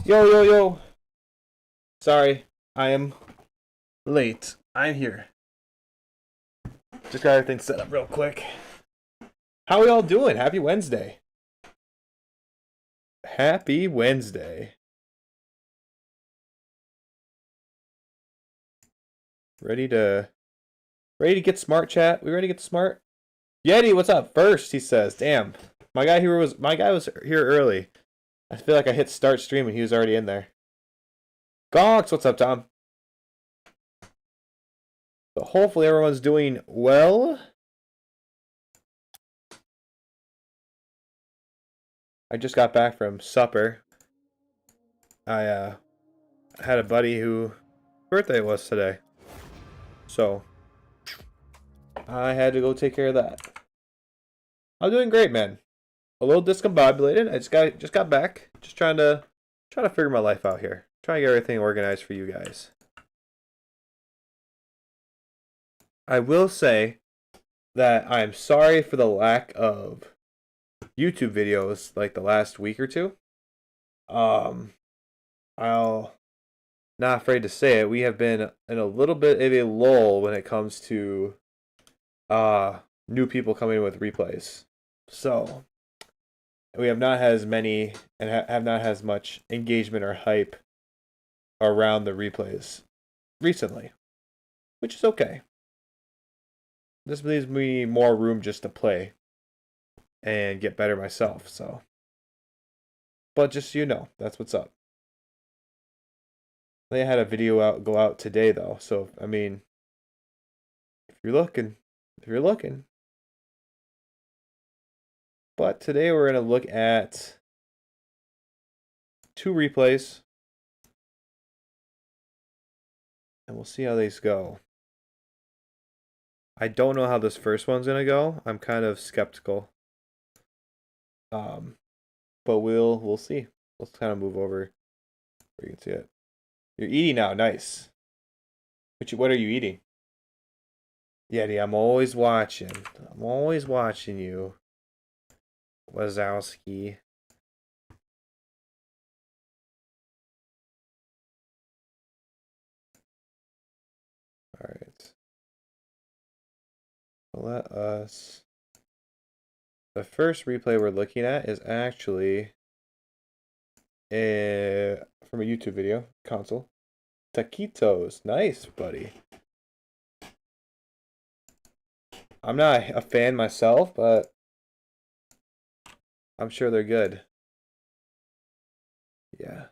Yo, yo, yo. Sorry, I am late. I'm here. Just got everything set up real quick. How we all doing? Happy Wednesday. Happy Wednesday. Ready to get smart, chat? We ready to get smart? Yeti, what's up? First, he says. Damn. My guy was here early. I feel like I hit start stream and he was already in there. Gonks, what's up, Tom? But hopefully everyone's doing well. I just got back from supper. I had a buddy whose birthday it was today. So I had to go take care of that. I'm doing great, man. A little discombobulated. I just got back. Just trying to figure my life out here. Trying to get everything organized for you guys. I will say that I'm sorry for the lack of YouTube videos like the last week or two. I'll not afraid to say it. We have been in a little bit of a lull when it comes to new people coming with replays. So we have not had as many and have not had as much engagement or hype around the replays recently, which is okay. This leaves me more room just to play and get better myself. So, but just so you know, that's what's up. They had a video go out today though, so I mean, if you're looking. But today we're gonna look at two replays, and we'll see how these go. I don't know how this first one's gonna go. I'm kind of skeptical. But we'll see. Let's kind of move over where you can see it. You're eating now, nice. What are you eating? Yeti, I'm always watching. I'm always watching you. Wazowski. Alright. Let us... The first replay we're looking at is actually from a YouTube video, console. Taquitos. Nice, buddy. I'm not a fan myself, but I'm sure they're good. Yeah.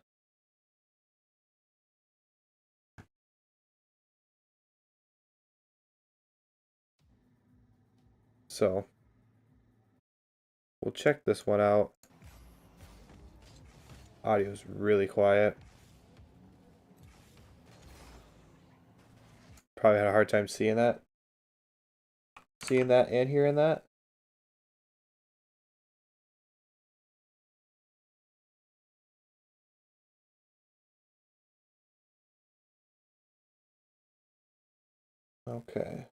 So, we'll check this one out. Audio's really quiet. Probably had a hard time seeing that. Seeing that and hearing that. Okay.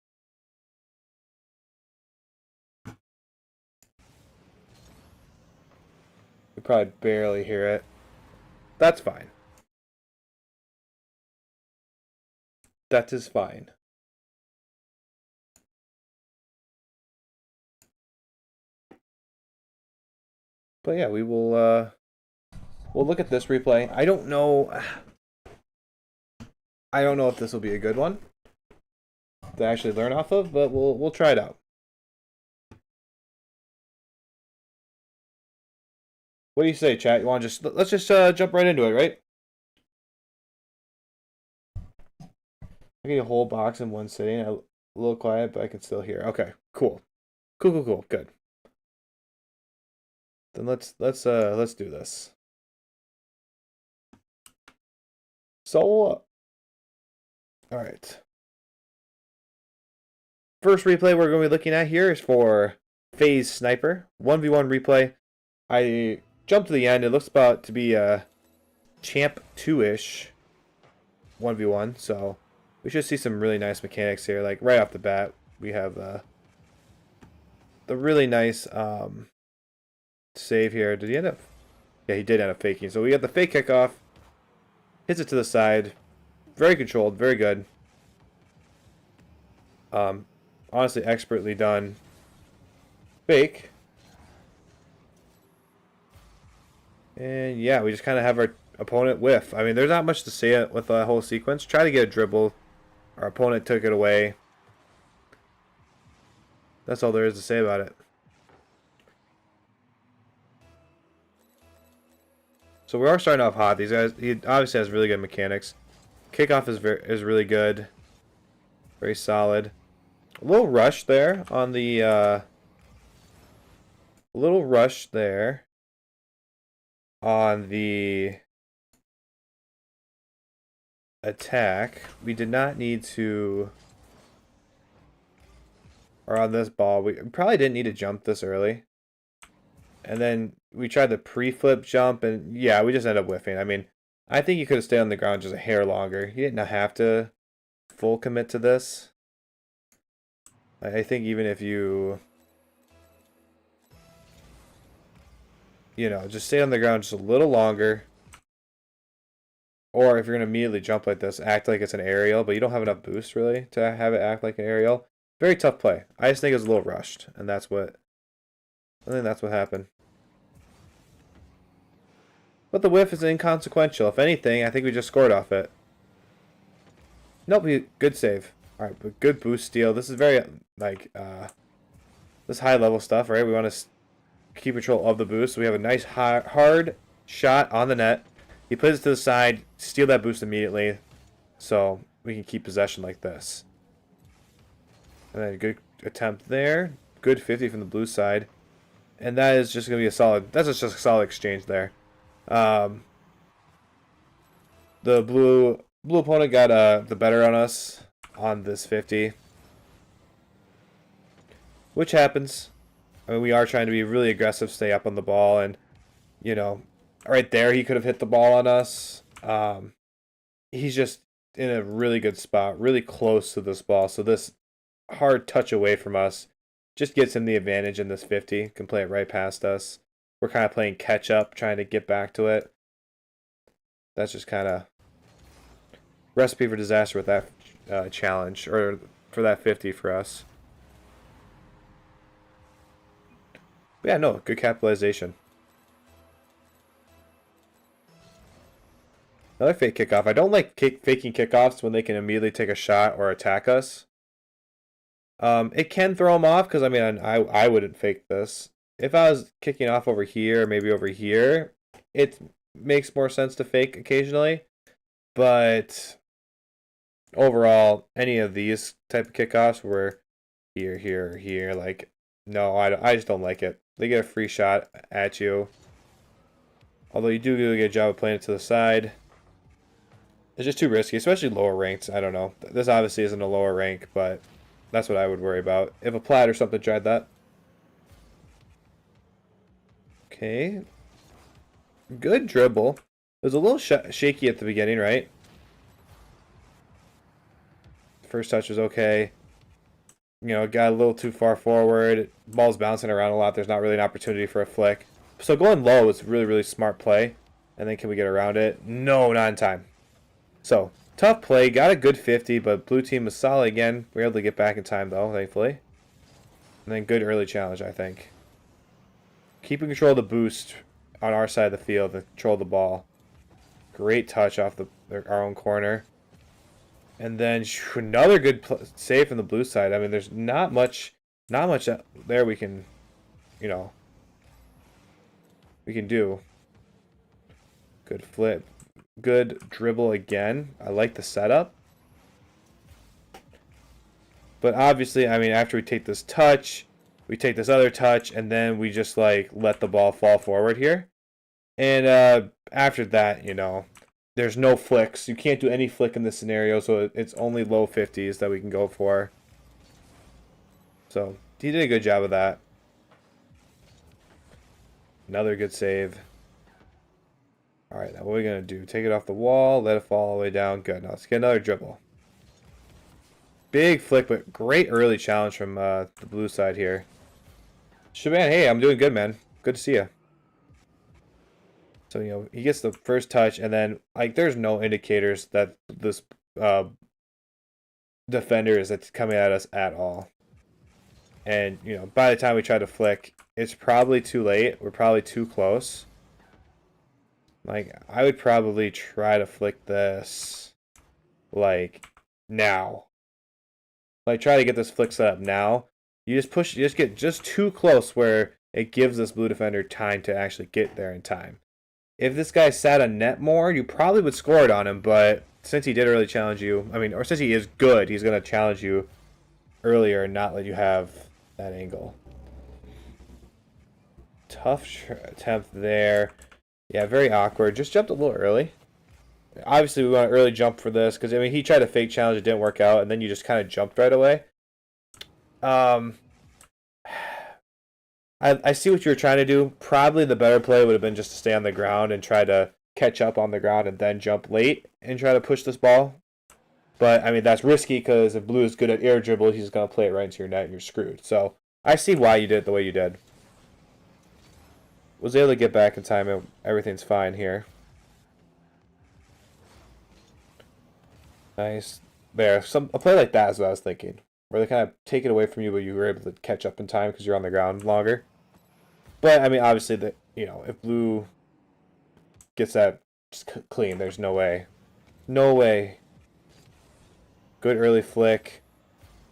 You probably barely hear it. That's fine. That is fine. But yeah, we'll look at this replay. I don't know if this will be a good one to actually learn off of, but we'll try it out. What do you say, chat? You want to let's just jump right into it, right? I get a whole box in one sitting. A little quiet, but I can still hear. Okay, cool. Cool. Good. Then let's do this. So, all right. First replay we're going to be looking at here is for FaZe Sniper 1v1 replay. I jumped to the end. It looks about to be a Champ 2-ish 1v1, so we should see some really nice mechanics here. Like right off the bat, we have the really nice save here. Did he end up? Yeah, he did end up faking. So we got the fake kickoff. Hits it to the side. Very controlled. Very good. Honestly, expertly done. Fake. And yeah, we just kind of have our opponent whiff. I mean, there's not much to say with the whole sequence. Try to get a dribble. Our opponent took it away. That's all there is to say about it. So we are starting off hot. These guys, he obviously has really good mechanics. Kickoff is really good. Very solid. A little rush there on the little rush there on the attack. We did not need to, or on this ball, we probably didn't need to jump this early. And then we tried the pre-flip jump, and yeah, we just ended up whiffing. I mean, I think you could have stayed on the ground just a hair longer. You didn't have to full commit to this. I think even if you know, just stay on the ground just a little longer. Or if you're going to immediately jump like this, act like it's an aerial, but you don't have enough boost, really, to have it act like an aerial. Very tough play. I just think it was a little rushed, and I think that's what happened. But the whiff is inconsequential. If anything, I think we just scored off it. Nope, good save. Alright, but good boost steal. This is very, like, this high-level stuff, right? We want to keep control of the boost. So we have a nice hard shot on the net. He puts it to the side, steal that boost immediately, so we can keep possession like this. And then a good attempt there. Good 50 from the blue side. And that is just going to be a solid, that's just a solid exchange there. The blue opponent got the better on us on this 50. Which happens. I mean, we are trying to be really aggressive, stay up on the ball, and, you know, right there he could have hit the ball on us. He's just in a really good spot, really close to this ball, so this hard touch away from us just gets him the advantage in this 50. Can play it right past us. We're kind of playing catch up, trying to get back to it. That's just kind of recipe for disaster with that challenge, or for that 50 for us. But yeah, no, good capitalization. Another fake kickoff. I don't like faking kickoffs when they can immediately take a shot or attack us. It can throw them off because, I mean, I wouldn't fake this. If I was kicking off over here, maybe over here, it makes more sense to fake occasionally. But overall, any of these type of kickoffs where here, here, here, like, no, I just don't like it. They get a free shot at you. Although you do a good job of playing it to the side. It's just too risky, especially lower ranked. I don't know. This obviously isn't a lower rank, but that's what I would worry about. If a Plaid or something tried that. Okay. Good dribble. It was a little shaky at the beginning, right? First touch was okay. You know, got a little too far forward. Ball's bouncing around a lot. There's not really an opportunity for a flick. So going low is really, really smart play. And then can we get around it? No, not in time. So, tough play. Got a good 50, but blue team was solid again. We were able to get back in time, though, thankfully. And then good early challenge, I think. Keeping control of the boost on our side of the field to control the ball. Great touch off our own corner. And then another good save from the blue side. I mean, there's not much there we can, you know, we can do. Good flip. Good dribble again. I like the setup. But obviously, I mean, after we take this touch, we take this other touch, and then we just, like, let the ball fall forward here. And after that, you know, there's no flicks. You can't do any flick in this scenario, so it's only low 50s that we can go for. So, he did a good job of that. Another good save. Alright, now what are we going to do? Take it off the wall, let it fall all the way down. Good. Now let's get another dribble. Big flick, but great early challenge from the blue side here. Shaban, hey, I'm doing good, man. Good to see you. So, he gets the first touch, and then, like, there's no indicators that this defender is that's coming at us at all. And, by the time we try to flick, it's probably too late. We're probably too close. Like, I would probably try to flick this, like, now. Like, try to get this flick set up now. You just get just too close where it gives this blue defender time to actually get there in time. If this guy sat on net more, you probably would score it on him, but since he did really challenge you, or since he is good, he's going to challenge you earlier and not let you have that angle. Tough attempt there. Yeah, very awkward. Just jumped a little early. Obviously, we want to early jump for this because, he tried a fake challenge, it didn't work out, and then you just kind of jumped right away. I see what you were trying to do. Probably the better play would have been just to stay on the ground and try to catch up on the ground and then jump late and try to push this ball. But, that's risky because if blue is good at air dribble, he's going to play it right into your net and you're screwed. So, I see why you did it the way you did. Was able to get back in time and everything's fine here. Nice. There. A play like that is what I was thinking. Where they kind of take it away from you, but you were able to catch up in time because you're on the ground longer. But, obviously, if blue gets that clean, there's no way. No way. Good early flick.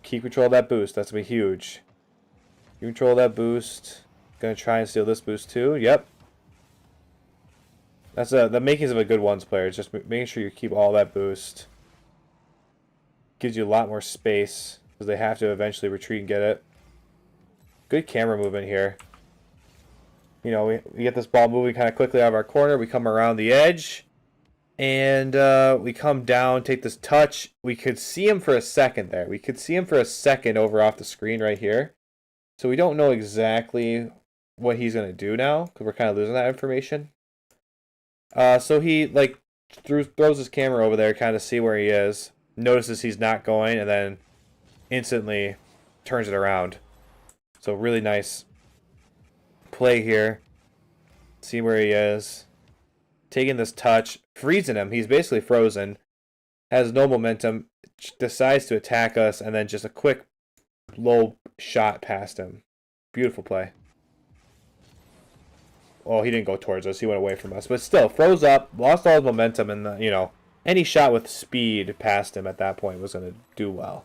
Keep control of that boost. That's going to be huge. You control that boost. Going to try and steal this boost too. Yep. That's the makings of a good ones player. It's just making sure you keep all that boost. Gives you a lot more space because they have to eventually retreat and get it. Good camera movement here. We get this ball moving kind of quickly out of our corner. We come around the edge. And we come down, take this touch. We could see him for a second there. We could see him for a second over off the screen right here. So we don't know exactly what he's going to do now because we're kind of losing that information. So he throws his camera over there, kind of see where he is. Notices he's not going, and then instantly turns it around. So really nice play here. See where he is. Taking this touch, freezing him. He's basically frozen. Has no momentum. Decides to attack us, and then just a quick low shot past him. Beautiful play. Well, he didn't go towards us. He went away from us. But still, froze up, lost all his momentum, and, any shot with speed past him at that point was going to do well.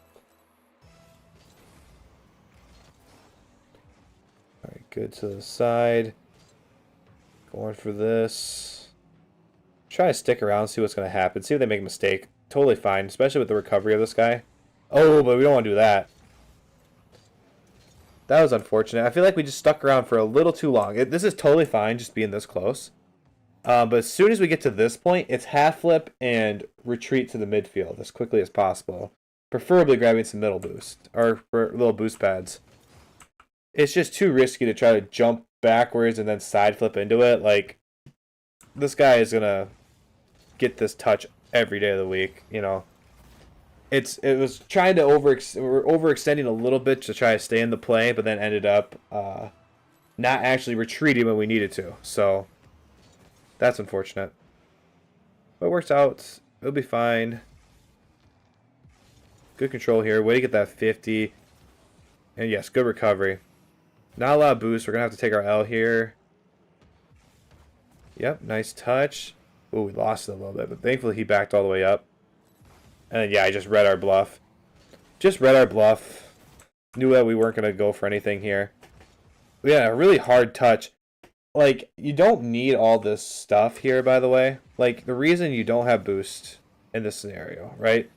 All right, good to the side. Going for this. Try to stick around, see what's going to happen. See if they make a mistake. Totally fine, especially with the recovery of this guy. Oh, but we don't want to do that. That was unfortunate. I feel like we just stuck around for a little too long. This is totally fine, just being this close. But as soon as we get to this point, it's half flip and retreat to the midfield as quickly as possible. Preferably grabbing some middle boost, or little boost pads. It's just too risky to try to jump backwards and then side flip into it. Like, this guy is going to get this touch every day of the week, It was trying to we're overextending a little bit to try to stay in the play, but then ended up not actually retreating when we needed to. So that's unfortunate. But it works out. It'll be fine. Good control here. Way to get that 50. And yes, good recovery. Not a lot of boost. We're going to have to take our L here. Yep, nice touch. Oh, we lost it a little bit, but thankfully he backed all the way up. And then, yeah, I just read our bluff. Knew that we weren't going to go for anything here. We had a really hard touch. Like, you don't need all this stuff here, by the way. Like, the reason you don't have boost in this scenario, right?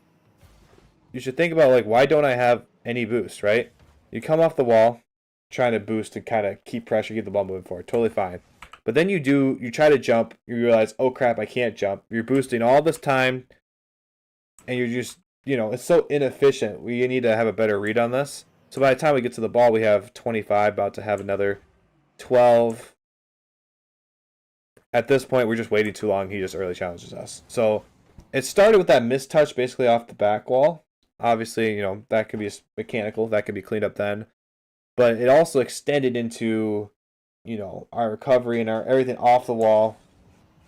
You should think about, like, why don't I have any boost, right? You come off the wall, trying to boost and kind of keep pressure, keep the ball moving forward. Totally fine. But then you try to jump, you realize, oh crap, I can't jump. You're boosting all this time, and you're just, it's so inefficient. We need to have a better read on this. So by the time we get to the ball, we have 25, about to have another 12. At this point, we're just waiting too long. He just early challenges us. So it started with that missed touch basically off the back wall. Obviously, that could be mechanical. That could be cleaned up then. But it also extended into, our recovery and our everything off the wall.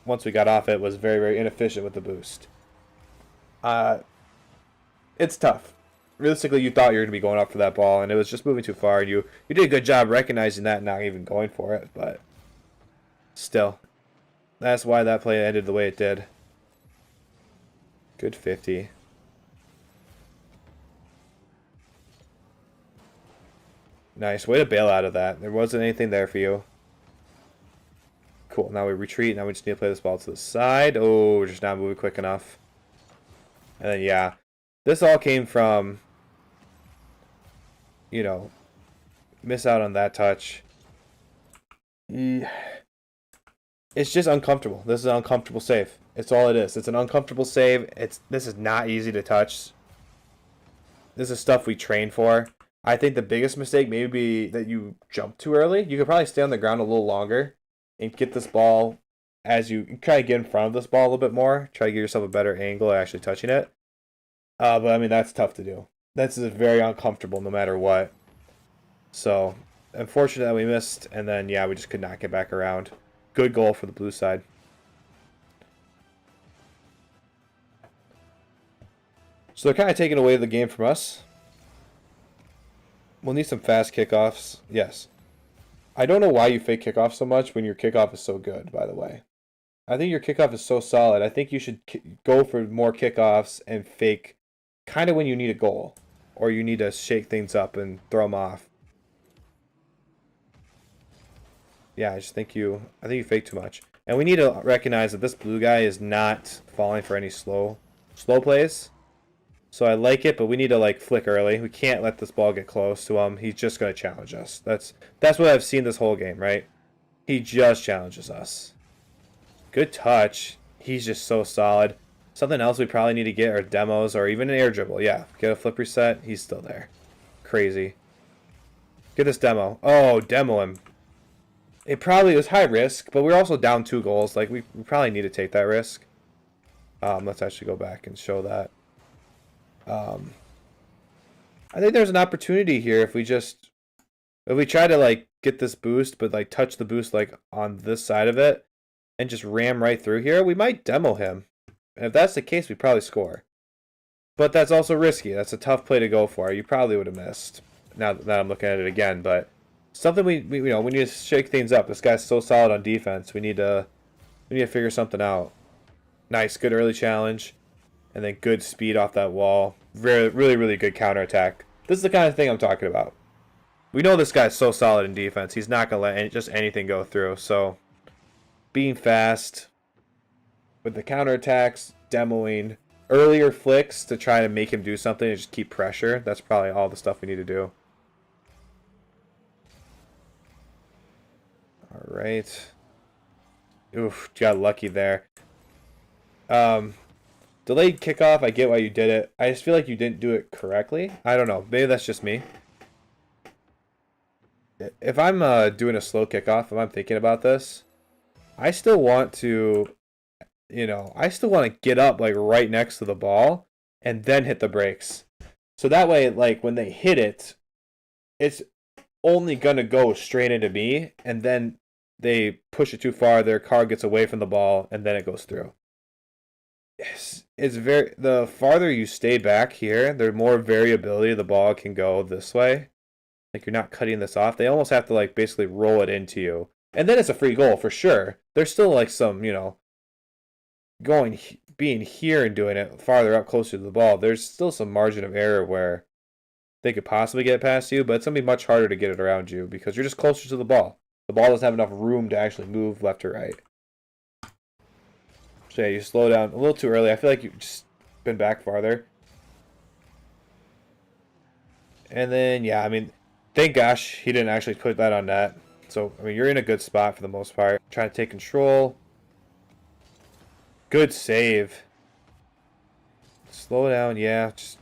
once we got off it, was very, very inefficient with the boost. It's tough. Realistically, you thought you were going to be going up for that ball, and it was just moving too far. And you did a good job recognizing that and not even going for it, but still. That's why that play ended the way it did. Good 50. Nice. Way to bail out of that. There wasn't anything there for you. Cool. Now we retreat. Now we just need to play this ball to the side. Oh, we're just not moving quick enough. And then, yeah. This all came from, you know, miss out on that touch. It's just uncomfortable. This is an uncomfortable save. It's all it is. It's an uncomfortable save. This is not easy to touch. This is stuff we train for. I think the biggest mistake may be that you jump too early. You could probably stay on the ground a little longer and get this ball as you try to get in front of this ball a little bit more. Try to give yourself a better angle at actually touching it. But I mean, that's tough to do. That's very uncomfortable no matter what. So, unfortunate that we missed, and then, yeah, we just could not get back around. Good goal for the blue side. So they're kind of taking away the game from us. We'll need some fast kickoffs. Yes. I don't know why you fake kickoff so much when your kickoff is so good, by the way. I think your kickoff is so solid. I think you should go for more kickoffs and fake kind of when you need a goal. Or you need to shake things up and throw them off. Yeah, I think you fake too much. And we need to recognize that this blue guy is not falling for any slow plays. So I like it, but we need to like flick early. We can't let this ball get close to him. He's just going to challenge us. That's what I've seen this whole game, right? He just challenges us. Good touch. He's just so solid. Something else we probably need to get are demos or even an air dribble. Yeah, get a flip reset. He's still there. Crazy. Get this demo. Oh, demo him. It probably was high risk, but we're also down 2 goals. Like, we probably need to take that risk. Let's actually go back and show that. I think there's an opportunity here if we try to like get this boost, but like touch the boost like on this side of it and just ram right through here, we might demo him. And if that's the case, we probably score. But that's also risky. That's a tough play to go for. You probably would have missed. Now that I'm looking at it again, but something we need to shake things up. This guy's so solid on defense. We need to figure something out. Nice, good early challenge. And then good speed off that wall. Really, really good counterattack. This is the kind of thing I'm talking about. We know this guy's so solid in defense. He's not going to let just anything go through. So, being fast with the counterattacks, demoing, earlier flicks to try to make him do something and just keep pressure. That's probably all the stuff we need to do. All right. Oof, got lucky there. Delayed kickoff, I get why you did it. I just feel like you didn't do it correctly. I don't know. Maybe that's just me. If I'm doing a slow kickoff, if I'm thinking about this, I still want to, get up like right next to the ball and then hit the brakes. So that way, like when they hit it, it's only going to go straight into me, and then they push it too far, their car gets away from the ball, and then it goes through. The farther you stay back here, the more variability the ball can go this way. Like you're not cutting this off. They almost have to like basically roll it into you. And then it's a free goal for sure. There's still like some, being here and doing it farther up closer to the ball. There's still some margin of error where they could possibly get it past you, but it's going to be much harder to get it around you because you're just closer to the ball. The ball doesn't have enough room to actually move left or right. So yeah, you slow down a little too early. I feel like you've just been back farther. And then, yeah, I mean, thank gosh he didn't actually put that on net. So, I mean, you're in a good spot for the most part. Trying to take control. Good save. Slow down, yeah. Just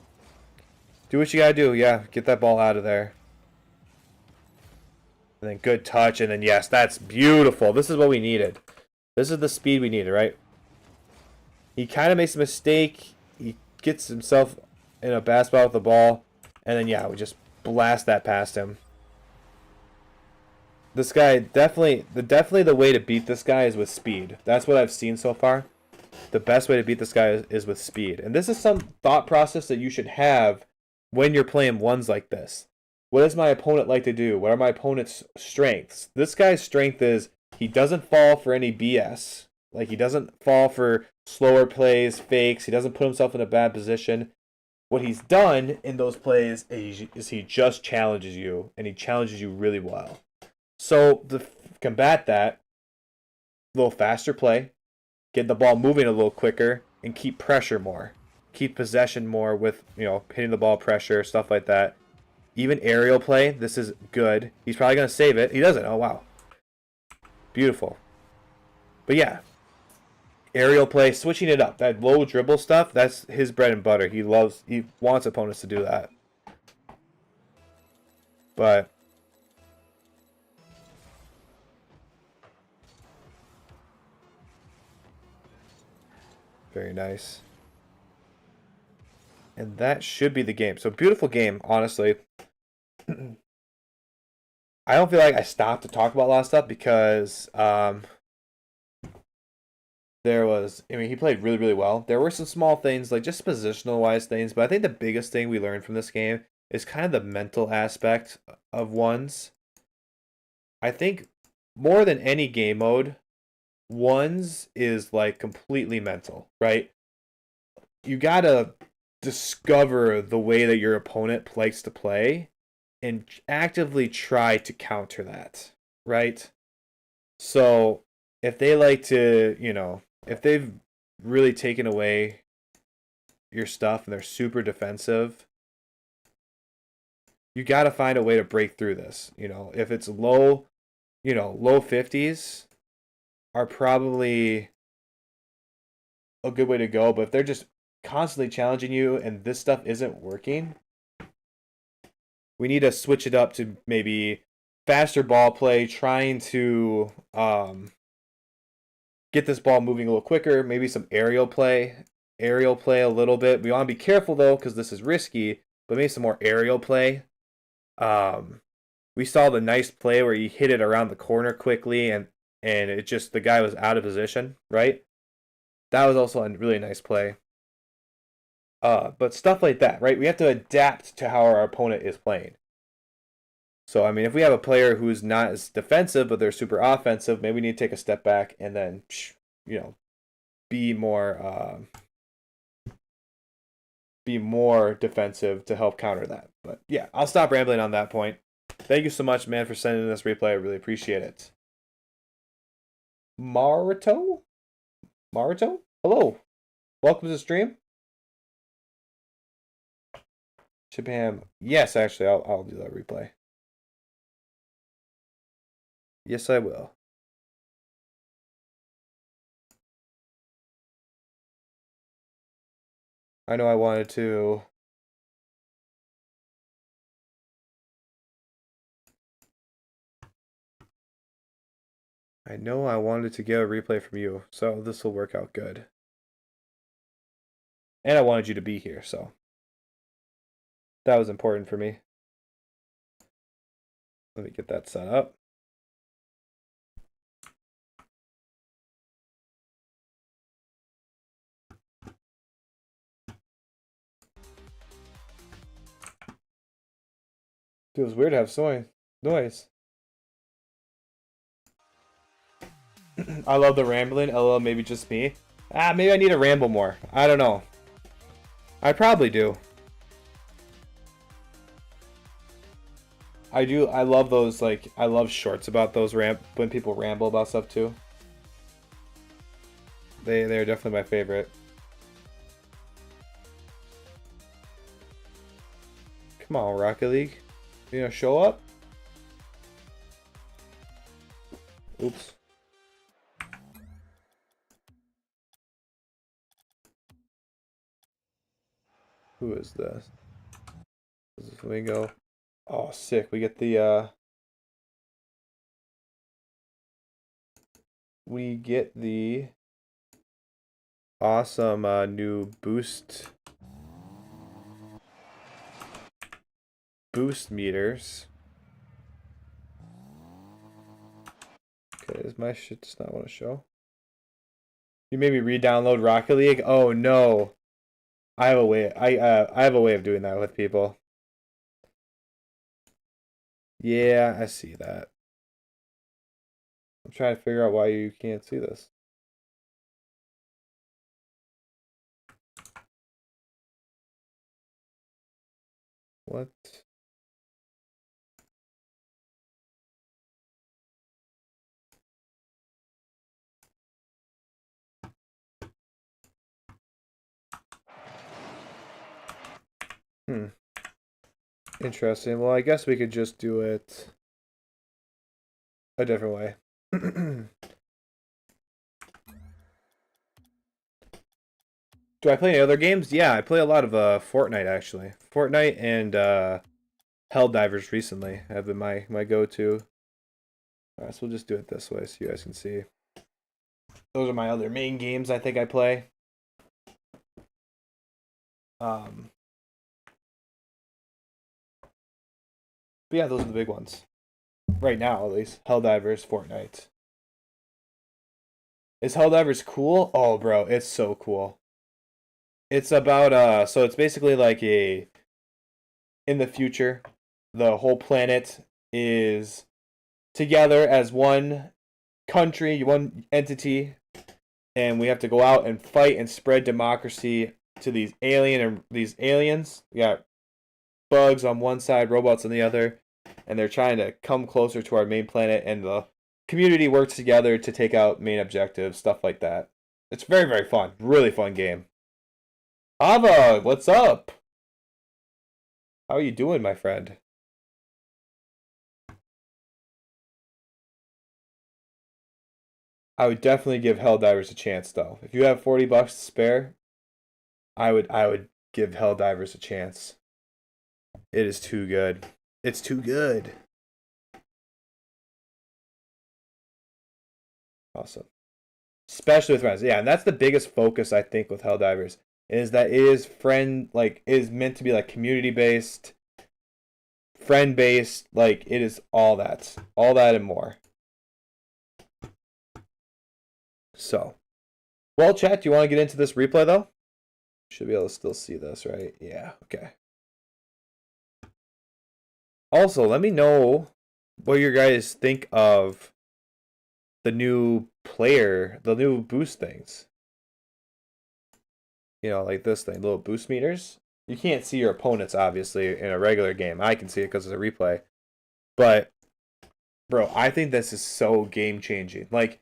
do what you gotta do. Yeah, get that ball out of there. And then good touch. And then, yes, that's beautiful. This is what we needed. This is the speed we needed, right? He kind of makes a mistake. He gets himself in a bad spot with the ball. And then, yeah, we just blast that past him. this guy definitely the way to beat this guy is with speed. That's what I've seen so far. The best way to beat this guy is with speed. And this is some thought process that you should have when you're playing ones like this. What does my opponent like to do? What are my opponent's strengths? This guy's strength is he doesn't fall for any BS. Like, he doesn't fall for slower plays, fakes. He doesn't put himself in a bad position. What he's done in those plays is he just challenges you, and he challenges you really well. So to combat that, a little faster play, get the ball moving a little quicker, and keep pressure more. Keep possession more with, hitting the ball pressure, stuff like that. Even aerial play, this is good. He's probably going to save it. He doesn't. Oh, wow. Beautiful. But yeah, aerial play, switching it up. That low dribble stuff, that's his bread and butter. He wants opponents to do that. But very nice. And that should be the game. So beautiful game, honestly. I don't feel like I stopped to talk about a lot of stuff because he played really, really well. There were some small things, like just positional wise things, but I think the biggest thing we learned from this game is kind of the mental aspect of ones. I think more than any game mode, ones is like completely mental, right? You gotta discover the way that your opponent likes to play and actively try to counter that, right? So if they like to, if they've really taken away your stuff and they're super defensive, you got to find a way to break through this. If it's low 50s are probably a good way to go, but if they're just constantly challenging you and this stuff isn't working, we need to switch it up to maybe faster ball play, trying to get this ball moving a little quicker, maybe some aerial play a little bit. We want to be careful though, because this is risky, but maybe some more aerial play. We saw the nice play where he hit it around the corner quickly and it just, the guy was out of position, right? That was also a really nice play. But stuff like that, right? We have to adapt to how our opponent is playing. So, I mean, if we have a player who's not as defensive, but they're super offensive, maybe we need to take a step back and then, be more defensive to help counter that. But yeah, I'll stop rambling on that point. Thank you so much, man, for sending this replay. I really appreciate it. Marito? Hello. Welcome to the stream. Chipam. Yes, actually, I'll do that replay. Yes, I will. I know I wanted to. I know I wanted to get a replay from you, so this will work out good. And I wanted you to be here, so that was important for me. Let me get that set up. Feels weird to have noise. I love the rambling. LOL, maybe just me. Maybe I need to ramble more. I don't know. I probably do. I do. I love those, like, I love shorts about those when people ramble about stuff too. They're definitely my favorite. Come on, Rocket League. You gonna show up? Oops. Who is this? This is Flamingo. Oh, sick. We get the awesome new boost meters. Okay, does my shit just not want to show? You made me re-download Rocket League? Oh no. I have a way I have a way of doing that with people. Yeah, I see that. I'm trying to figure out why you can't see this. What? Interesting. Well, I guess we could just do it a different way. Do I play any other games? Yeah, I play a lot of Fortnite actually. Fortnite and Helldivers recently have been my go-to. Alright, so we'll just do it this way so you guys can see. Those are my other main games I think I play. But yeah, those are the big ones. Right now, at least. Helldivers, Fortnite. Is Helldivers cool? Oh, bro, it's so cool. It's about so it's basically like a in the future, the whole planet is together as one country, one entity, and we have to go out and fight and spread democracy to these aliens. We got bugs on one side, robots on the other, and they're trying to come closer to our main planet, and the community works together to take out main objectives, stuff like that. It's very, very fun. Really fun game. Ava, what's up? How are you doing, my friend? I would definitely give Helldivers a chance, though. If you have $40 to spare, I would give Helldivers a chance. It is too good. It's too good. Awesome. Especially with friends. Yeah, and that's the biggest focus I think with Helldivers is that it is is meant to be like community based, friend based, like it is all that. All that and more. So, well, chat, do you want to get into this replay though? Should be able to still see this, right? Yeah, okay. Also, let me know what you guys think of the new the new boost things. You know, like this thing, little boost meters. You can't see your opponents, obviously, in a regular game. I can see it because it's a replay. But, bro, I think this is so game-changing. Like,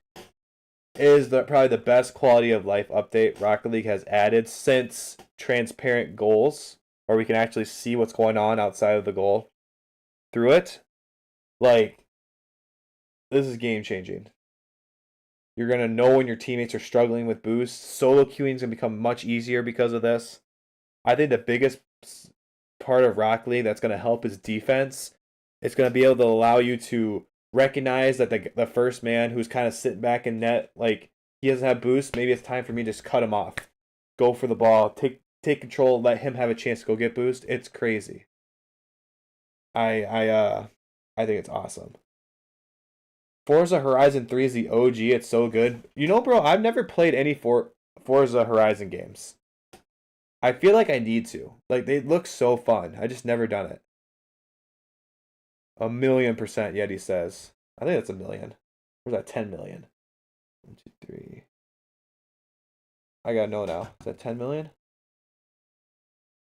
it is probably the best quality of life update Rocket League has added since transparent goals, where we can actually see what's going on outside of the goal through it. Like, this is game-changing. You're going to know when your teammates are struggling with boosts. Solo queuing is going to become much easier because of this. I think the biggest part of Rocket League that's going to help is defense. It's going to be able to allow you to recognize that the first man who's kind of sitting back in net, like he doesn't have boost, maybe it's time for me to just cut him off. Go for the ball, take control, let him have a chance to go get boost. It's crazy. I think it's awesome. Forza Horizon 3 is the OG. It's so good. You know, bro, I've never played any Forza Horizon games. I feel like I need to. Like, they look so fun. I just never done it. 1,000,000%, Yeti says. I think that's 1,000,000. Or is that 10 million? 1, 2, 3. I gotta know now. Is that 10 million?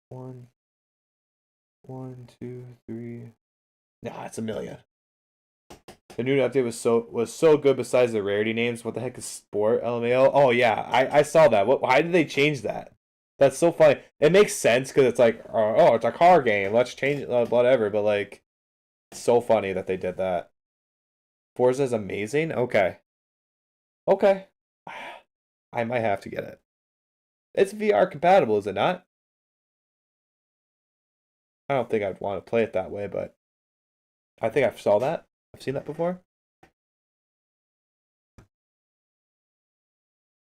1, 1, 2, 3. Nah, it's 1,000,000. The new update was so good. Besides the rarity names, what the heck is sport? LMAO. Oh yeah, I saw that. Why did they change that? That's so funny. It makes sense because it's like, oh, it's a car game. Let's change it, whatever. But like, it's so funny that they did that. Forza is amazing. Okay, okay. I might have to get it. It's VR compatible, is it not? I don't think I'd want to play it that way, but I think I saw that. I've seen that before.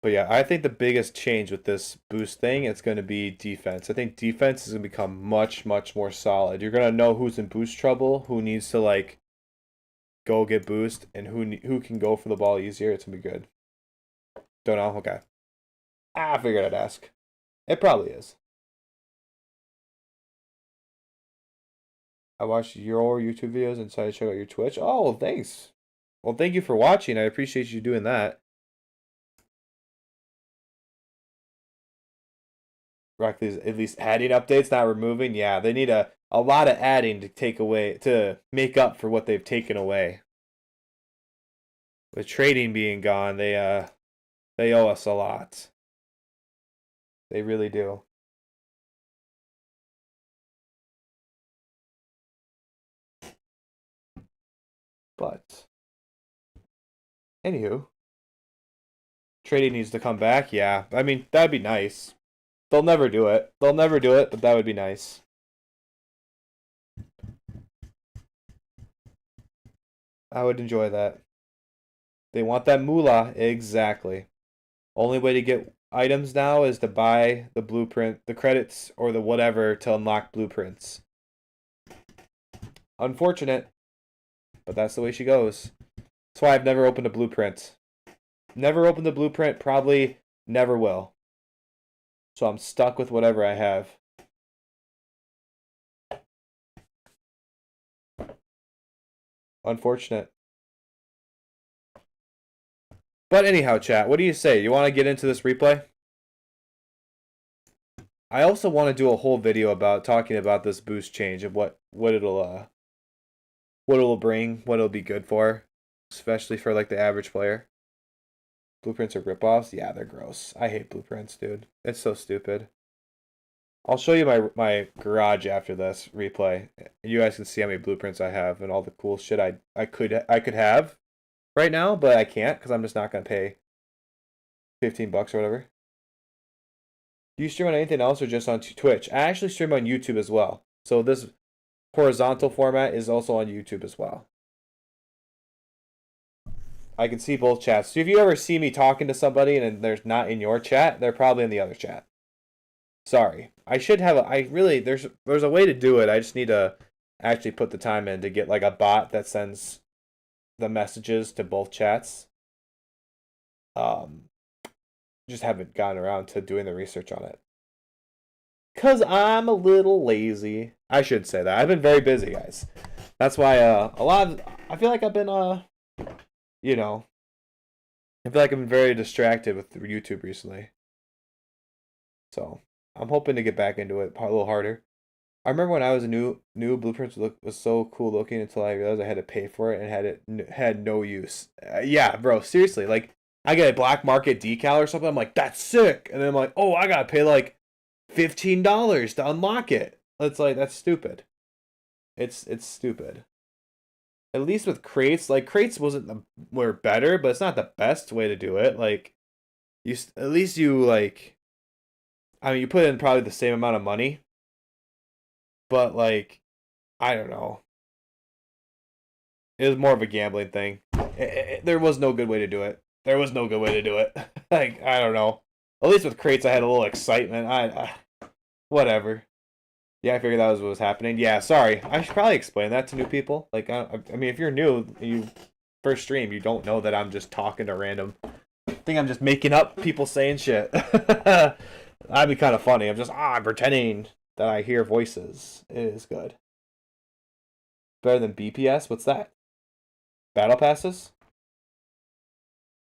But yeah, I think the biggest change with this boost thing it's going to be defense. I think defense is going to become much, much more solid. You're going to know who's in boost trouble, who needs to like go get boost and who can go for the ball easier, it's gonna be good. Don't know. Okay. I figured I'd ask. It probably is. I watched your YouTube videos and decided to check out your Twitch. Oh, thanks. Well, thank you for watching. I appreciate you doing that. Rockley's at least adding updates, not removing. Yeah, they need a lot of adding to take away to make up for what they've taken away. With trading being gone, they owe us a lot. They really do. But anywho, trading needs to come back. Yeah, I mean that'd be nice. They'll never do it. They'll never do it, but that would be nice. I would enjoy that. They want that moolah. Exactly. Only way to get items now is to buy the blueprint, the credits, or the whatever to unlock blueprints. Unfortunate, but that's the way she goes. That's why I've never opened a blueprint. Never opened a blueprint, probably never will. So I'm stuck with whatever I have. Unfortunate. But anyhow, chat, what do you say? You want to get into this replay? I also want to do a whole video about talking about this boost change and what it'll bring, what it'll be good for, especially for like the average player. Blueprints are ripoffs? Yeah, they're gross. I hate blueprints, dude. It's so stupid. I'll show you my garage after this replay. You guys can see how many blueprints I have and all the cool shit I could have right now, but I can't because I'm just not gonna pay $15 or whatever. Do you stream on anything else or just on Twitch? I actually stream on YouTube as well. So this horizontal format is also on YouTube as well. I can see both chats. So if you ever see me talking to somebody and they're not in your chat, they're probably in the other chat. Sorry. I should have there's a way to do it. I just need to actually put the time in to get like a bot that sends the messages to both chats. Just haven't gotten around to doing the research on it. Cause I'm a little lazy. I should say that. I've been very busy, guys. That's why I feel like I've been you know, I feel like I've been very distracted with YouTube recently. So I'm hoping to get back into it a little harder. I remember when I was a new Blueprints was so cool looking until I realized I had to pay for it and had no use. Yeah, bro, seriously, like I get a black market decal or something. I'm like, that's sick, and then I'm like, oh, I gotta pay like $15 to unlock it. It's like that's stupid. It's stupid. At least with crates, like crates were better, but it's not the best way to do it. Like at least you like, I mean, you put in probably the same amount of money, but like, I don't know. It was more of a gambling thing. There was no good way to do it. There was no good way to do it. Like, I don't know. At least with crates, I had a little excitement. Whatever. Yeah, I figured that was what was happening. Yeah, sorry. I should probably explain that to new people. Like, I mean, if you're new, you first stream, you don't know that I'm just talking to random. I think I'm just making up people saying shit. That'd be kind of funny. I'm pretending that I hear voices. It is good. Better than BPS? What's that? Battle passes?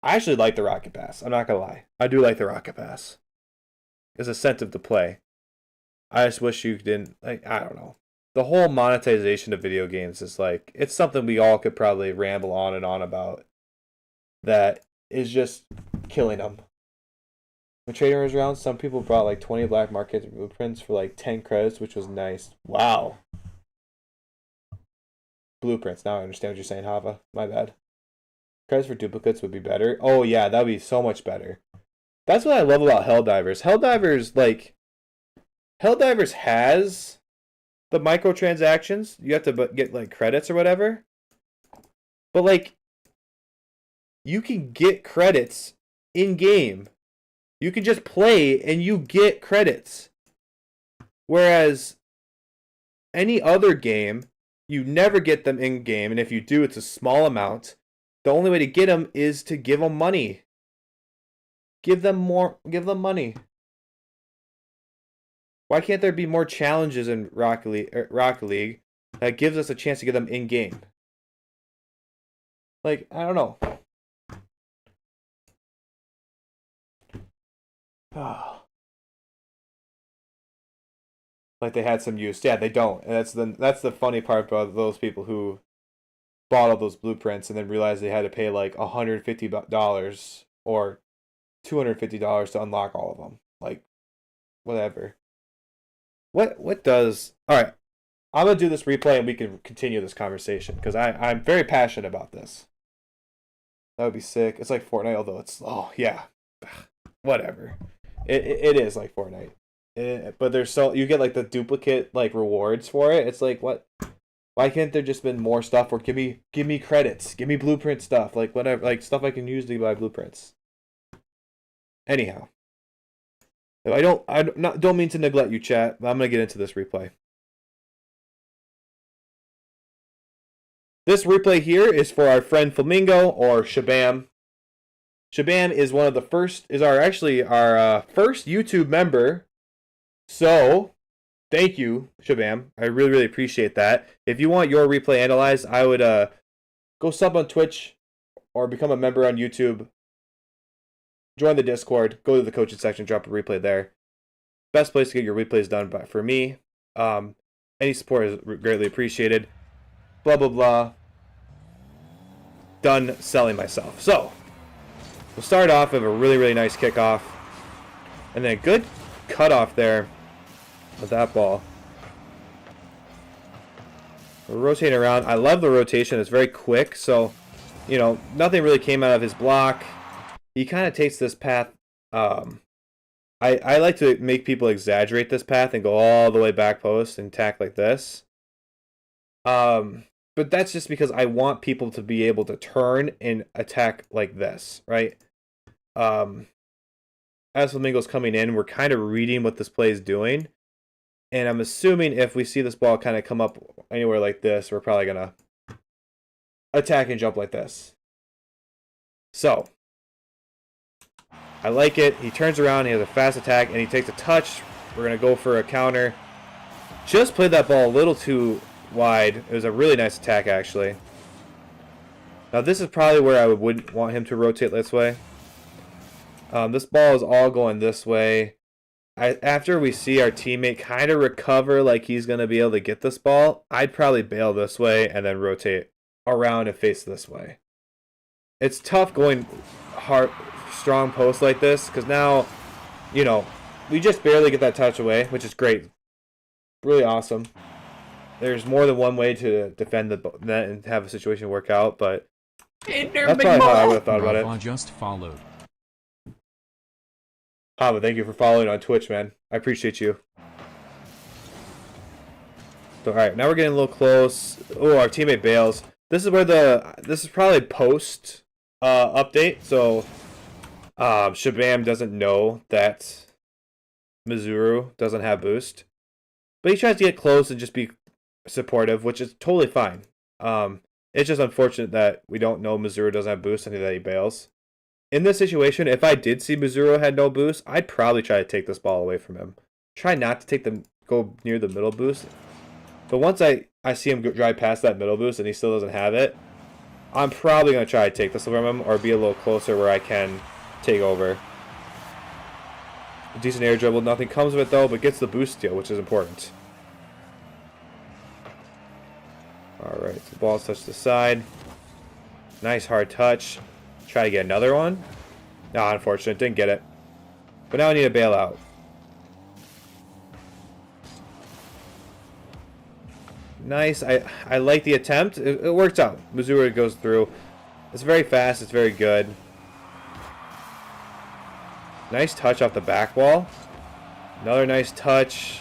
I actually like the Rocket Pass. I'm not gonna lie. I do like the Rocket Pass. It's incentive to play. I just wish you didn't, like, I don't know. The whole monetization of video games is like, it's something we all could probably ramble on and on about. That is just killing them. When trading was around, some people brought like 20 black market blueprints for like 10 credits, which was nice. Wow. Blueprints. Now I understand what you're saying, Hava. My bad. Credits for duplicates would be better. Oh yeah, that would be so much better. That's what I love about Helldivers. Helldivers has the microtransactions. You have to get like credits or whatever. But like, you can get credits in game. You can just play and you get credits. Whereas any other game, You never get them in game, and if you do, it's a small amount. The only way to get them is to give them money. Give them money. Why can't there be more challenges in Rocket League that gives us a chance to get them in game? Like, I don't know. Like they had some use. Yeah, they don't. And that's the funny part about those people who bought all those blueprints and then realized they had to pay like $150 or $250 to unlock all of them. Like, whatever. What does... Alright, I'm going to do this replay and we can continue this conversation because I'm very passionate about this. That would be sick. It's like Fortnite, although it's... Oh, yeah. Whatever. It is like Fortnite. But there's you get like the duplicate like rewards for it. It's like, what? Why can't there just been more stuff? Or give me credits, give me blueprint stuff, like whatever, like stuff I can use to buy blueprints. Anyhow, I don't mean to neglect you, chat, but I'm gonna get into this replay. This replay here is for our friend Flamingo or Shabam. Shabam is one of the first, actually our first YouTube member. So, thank you, Shabam. I really, really appreciate that. If you want your replay analyzed, I would go sub on Twitch or become a member on YouTube. Join the Discord. Go to the coaching section. Drop a replay there. Best place to get your replays done for me. Any support is greatly appreciated. Blah, blah, blah. Done selling myself. So, we'll start off with a really, really nice kickoff. And then a good cutoff there with that ball. We're rotating around. I love the rotation. It's very quick. So, you know, nothing really came out of his block. He kind of takes this path. I like to make people exaggerate this path and go all the way back post and tack like this. But that's just because I want people to be able to turn and attack like this, right? As Flamingo's coming in, we're kind of reading what this play is doing. And I'm assuming if we see this ball kind of come up anywhere like this, we're probably going to attack and jump like this. So, I like it. He turns around, he has a fast attack, and he takes a touch. We're going to go for a counter. Just played that ball a little too wide. It was a really nice attack, actually. Now, this is probably where I would want him to rotate this way. This ball is all going this way. After we see our teammate kind of recover like he's going to be able to get this ball, I'd probably bail this way and then rotate around and face this way. It's tough going hard, strong post like this because now, you know, we just barely get that touch away, which is great. Really awesome. There's more than one way to defend the net and have a situation work out, but that's probably how I would have thought about it. Just followed. Hava, thank you for following on Twitch, man. I appreciate you. So, alright, now we're getting a little close. Oh, our teammate bails. This is where this is probably post update, so Shabam doesn't know that Mizuru doesn't have boost. But he tries to get close and just be supportive, which is totally fine. It's just unfortunate that we don't know Mizuru doesn't have boost and that he bails. In this situation, if I did see Mizuru had no boost, I'd probably try to take this ball away from him. Try not to go near the middle boost. But once I see him drive past that middle boost and he still doesn't have it, I'm probably going to try to take this from him or be a little closer where I can take over. A decent air dribble, nothing comes of it though, but gets the boost steal, which is important. Alright, so the ball's touched the side. Nice hard touch. Try to get another one. No, unfortunate, didn't get it. But now I need a bailout. Nice. I like the attempt. It works out. Missouri goes through. It's very fast. It's very good. Nice touch off the back wall. Another nice touch.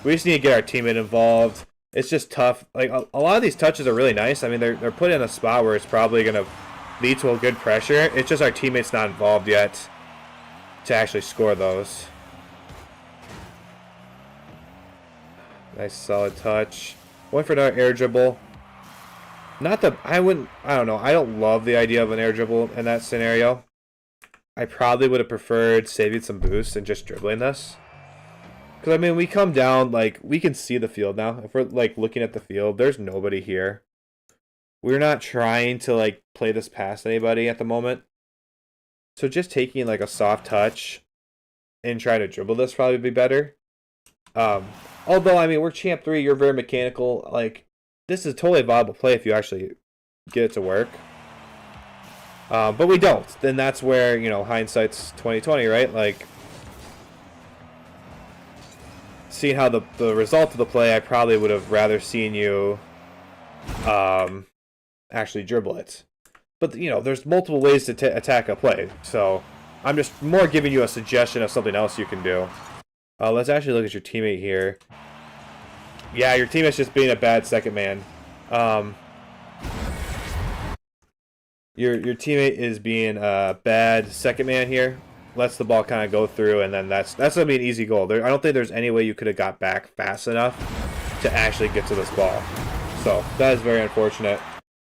We just need to get our teammate involved. It's just tough. Like a lot of these touches are really nice. I mean, they're put in a spot where it's probably gonna lead to a good pressure. It's just our teammate's not involved yet to actually score those. Nice solid touch. Going for another air dribble. Not the... I don't know. I don't love the idea of an air dribble in that scenario. I probably would have preferred saving some boost and just dribbling this. Because, I mean, we come down, like, we can see the field now. If we're, like, looking at the field, there's nobody here. We're not trying to, like, play this past anybody at the moment. So just taking, like, a soft touch and trying to dribble this probably would be better. Although, I mean, we're Champ 3, you're very mechanical. Like, this is totally a viable play if you actually get it to work. But we don't. Then that's where, you know, hindsight's 20/20, right? Like, seeing how the result of the play, I probably would have rather seen you actually dribble it. But, you know, there's multiple ways to attack a play. So I'm just more giving you a suggestion of something else you can do. Let's actually look at your teammate here. Yeah, your teammate's just being a bad second man. Your teammate is being a bad second man here. Lets the ball kind of go through, and then that's gonna be an easy goal. I don't think there's any way you could have got back fast enough to actually get to this ball. So that is very unfortunate.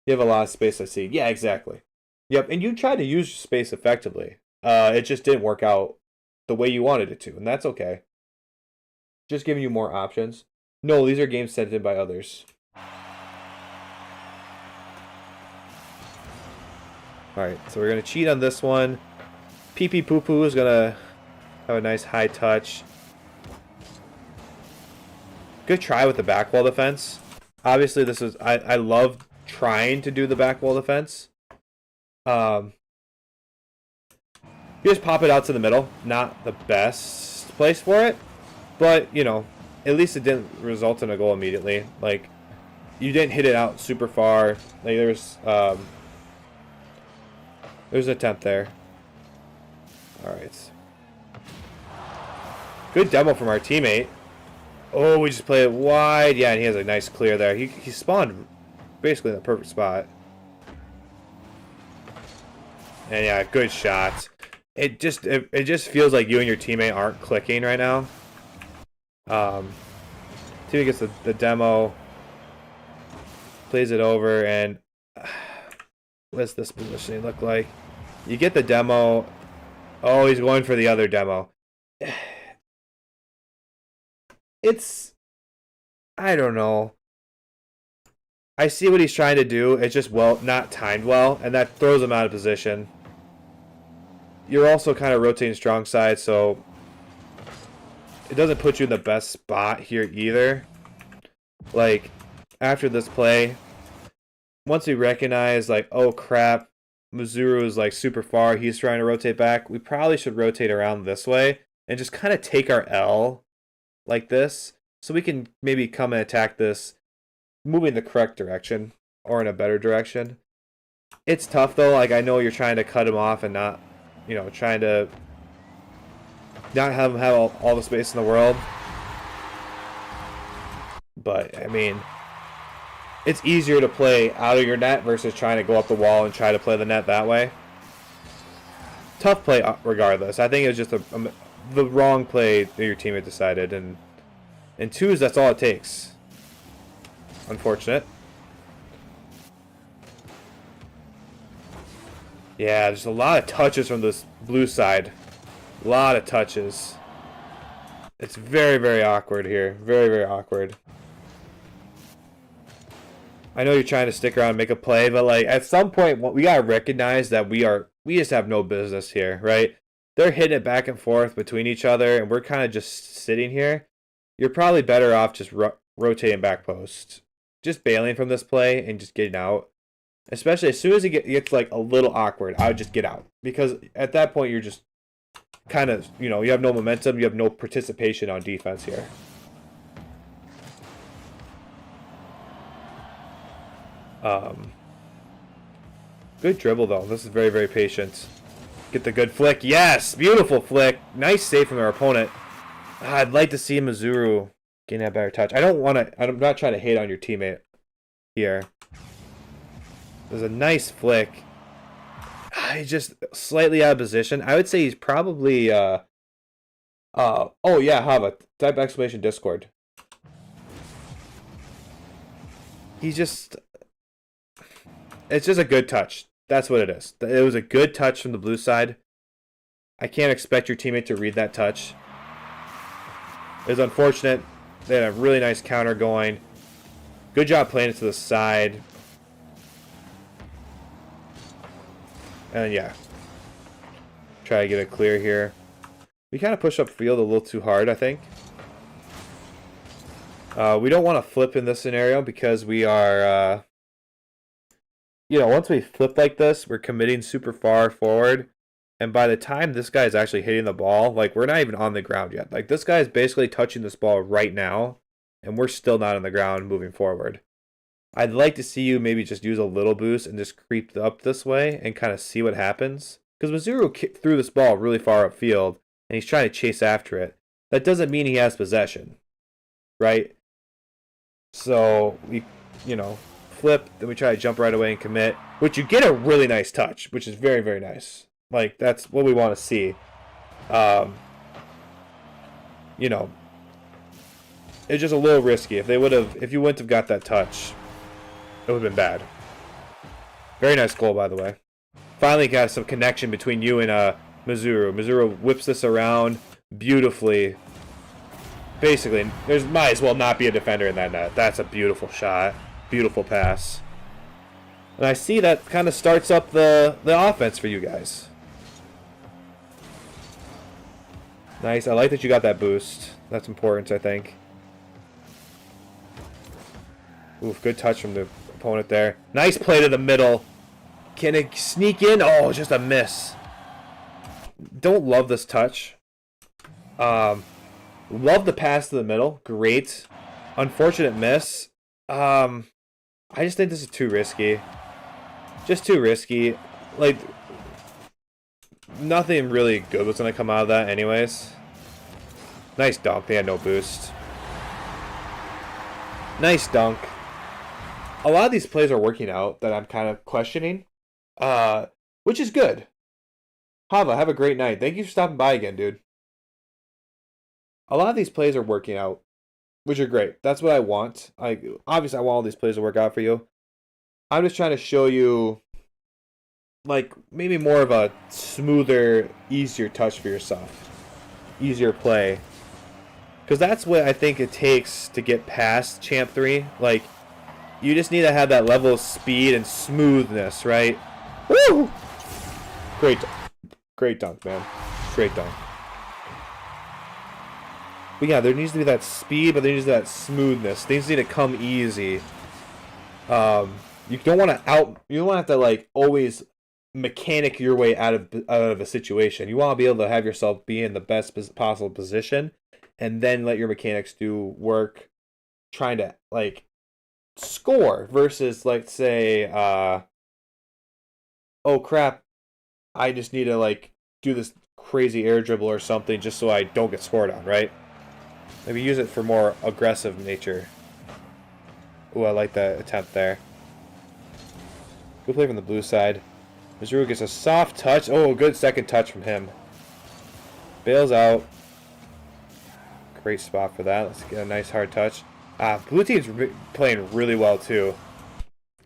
You have a lot of space, I see. Yeah, exactly. Yep, and you tried to use your space effectively. It just didn't work out the way you wanted it to, and that's okay. Just giving you more options. No, these are games sent in by others. Alright, so we're going to cheat on this one. Pee Pee Poo Poo is going to have a nice high touch. Good try with the back wall defense. Obviously, this is... I love trying to do the back wall defense. You just pop it out to the middle. Not the best place for it. But, you know, at least it didn't result in a goal immediately. Like, you didn't hit it out super far. Like, there's an attempt there. Alright. Good demo from our teammate. Oh, we just played it wide. Yeah, and he has a nice clear there. He spawned basically in the perfect spot. And yeah, good shot. It just feels like you and your teammate aren't clicking right now. Teammate gets the demo, plays it over, and what does this positioning look like? You get the demo. Oh, he's going for the other demo. It's... I don't know. I see what he's trying to do. It's just, well, not timed well, and that throws him out of position. You're also kind of rotating strong side, so it doesn't put you in the best spot here either. Like, after this play, once we recognize, like, oh crap, Mazuru is like super far, he's trying to rotate back, we probably should rotate around this way and just kind of take our L like this, so we can maybe come and attack this, moving the correct direction or in a better direction. It's tough though. Like, I know you're trying to cut him off and not, you know, trying to not have him have all the space in the world. But I mean, it's easier to play out of your net versus trying to go up the wall and try to play the net that way. Tough play regardless. I think it was just the wrong play that your teammate decided, and in twos, that's all it takes. Unfortunate. Yeah, there's a lot of touches from this blue side. A lot of touches. It's very, very awkward here. Very, very awkward. I know you're trying to stick around and make a play, but like at some point we gotta recognize that we just have no business here, right? They're hitting it back and forth between each other, and we're kind of just sitting here. You're probably better off just rotating back post, just bailing from this play and just getting out. Especially as soon as it gets like a little awkward, I would just get out, because at that point you're just kind of, you know, you have no momentum, you have no participation on defense here. Good dribble though. This is very, very patient. Get the good flick. Yes, beautiful flick. Nice save from our opponent. I'd like to see Mazuru getting a better touch. I'm not trying to hate on your teammate here. There's a nice flick. He's just slightly out of position. I would say he's probably oh yeah, Hava. Type exclamation Discord. It's just a good touch. That's what it is. It was a good touch from the blue side. I can't expect your teammate to read that touch. It was unfortunate. They had a really nice counter going. Good job playing it to the side. And yeah. Try to get it clear here. We kind of push up field a little too hard, I think. We don't want to flip in this scenario because we are, you know, once we flip like this, we're committing super far forward. And by the time this guy is actually hitting the ball, like, we're not even on the ground yet. Like, this guy is basically touching this ball right now, and we're still not on the ground moving forward. I'd like to see you maybe just use a little boost and just creep up this way and kind of see what happens. Because Missouri threw this ball really far upfield, and he's trying to chase after it. That doesn't mean he has possession, right? So we, you know, flip, then we try to jump right away and commit, which you get a really nice touch, which is very, very nice. Like, that's what we want to see. You know, it's just a little risky. If you wouldn't have got that touch, it would have been bad. Very nice goal, by the way. Finally got some connection between you and Missouri. Missouri whips this around beautifully. Basically, there might as well not be a defender in that net. That's a beautiful shot. Beautiful pass. And I see that kind of starts up the offense for you guys. Nice. I like that you got that boost. That's important, I think. Oof, good touch from the opponent there. Nice play to the middle. Can it sneak in? Oh, just a miss. Don't love this touch. Love the pass to the middle. Great. Unfortunate miss. I just think this is too risky. Just too risky. Like, nothing really good was going to come out of that anyways. Nice dunk. They had no boost. Nice dunk. A lot of these plays are working out that I'm kind of questioning. Which is good. Hava, have a great night. Thank you for stopping by again, dude. A lot of these plays are working out, which are great. That's what I want. Obviously, I want all these plays to work out for you. I'm just trying to show you, like, maybe more of a smoother, easier touch for yourself. Easier play. Because that's what I think it takes to get past Champ 3. Like, you just need to have that level of speed and smoothness, right? Woo! Great dunk, man. Great dunk. But yeah, there needs to be that speed, but there needs to be that smoothness. Things need to come easy. You don't want to have to, like, always mechanic your way out of a situation. You want to be able to have yourself be in the best possible position, and then let your mechanics do work, trying to, like, score versus, like, say, oh crap, I just need to, like, do this crazy air dribble or something just so I don't get scored on, right? Maybe use it for more aggressive nature. Ooh, I like that attempt there. Good play from the blue side. Missouri gets a soft touch. Oh, a good second touch from him. Bails out. Great spot for that. Let's get a nice hard touch. Blue team's playing really well too.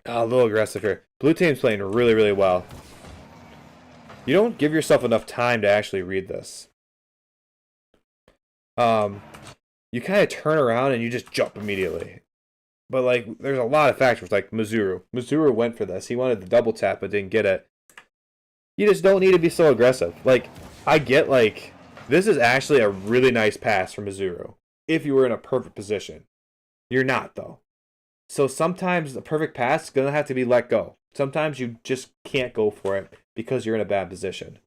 A little aggressive here. Blue team's playing really, really well. You don't give yourself enough time to actually read this. You kind of turn around and you just jump immediately. But, like, there's a lot of factors, like Missouri. Missouri went for this. He wanted the double tap but didn't get it. You just don't need to be so aggressive. Like, I get, like, this is actually a really nice pass from Missouri if you were in a perfect position. You're not, though. So sometimes the perfect pass is going to have to be let go. Sometimes you just can't go for it because you're in a bad position.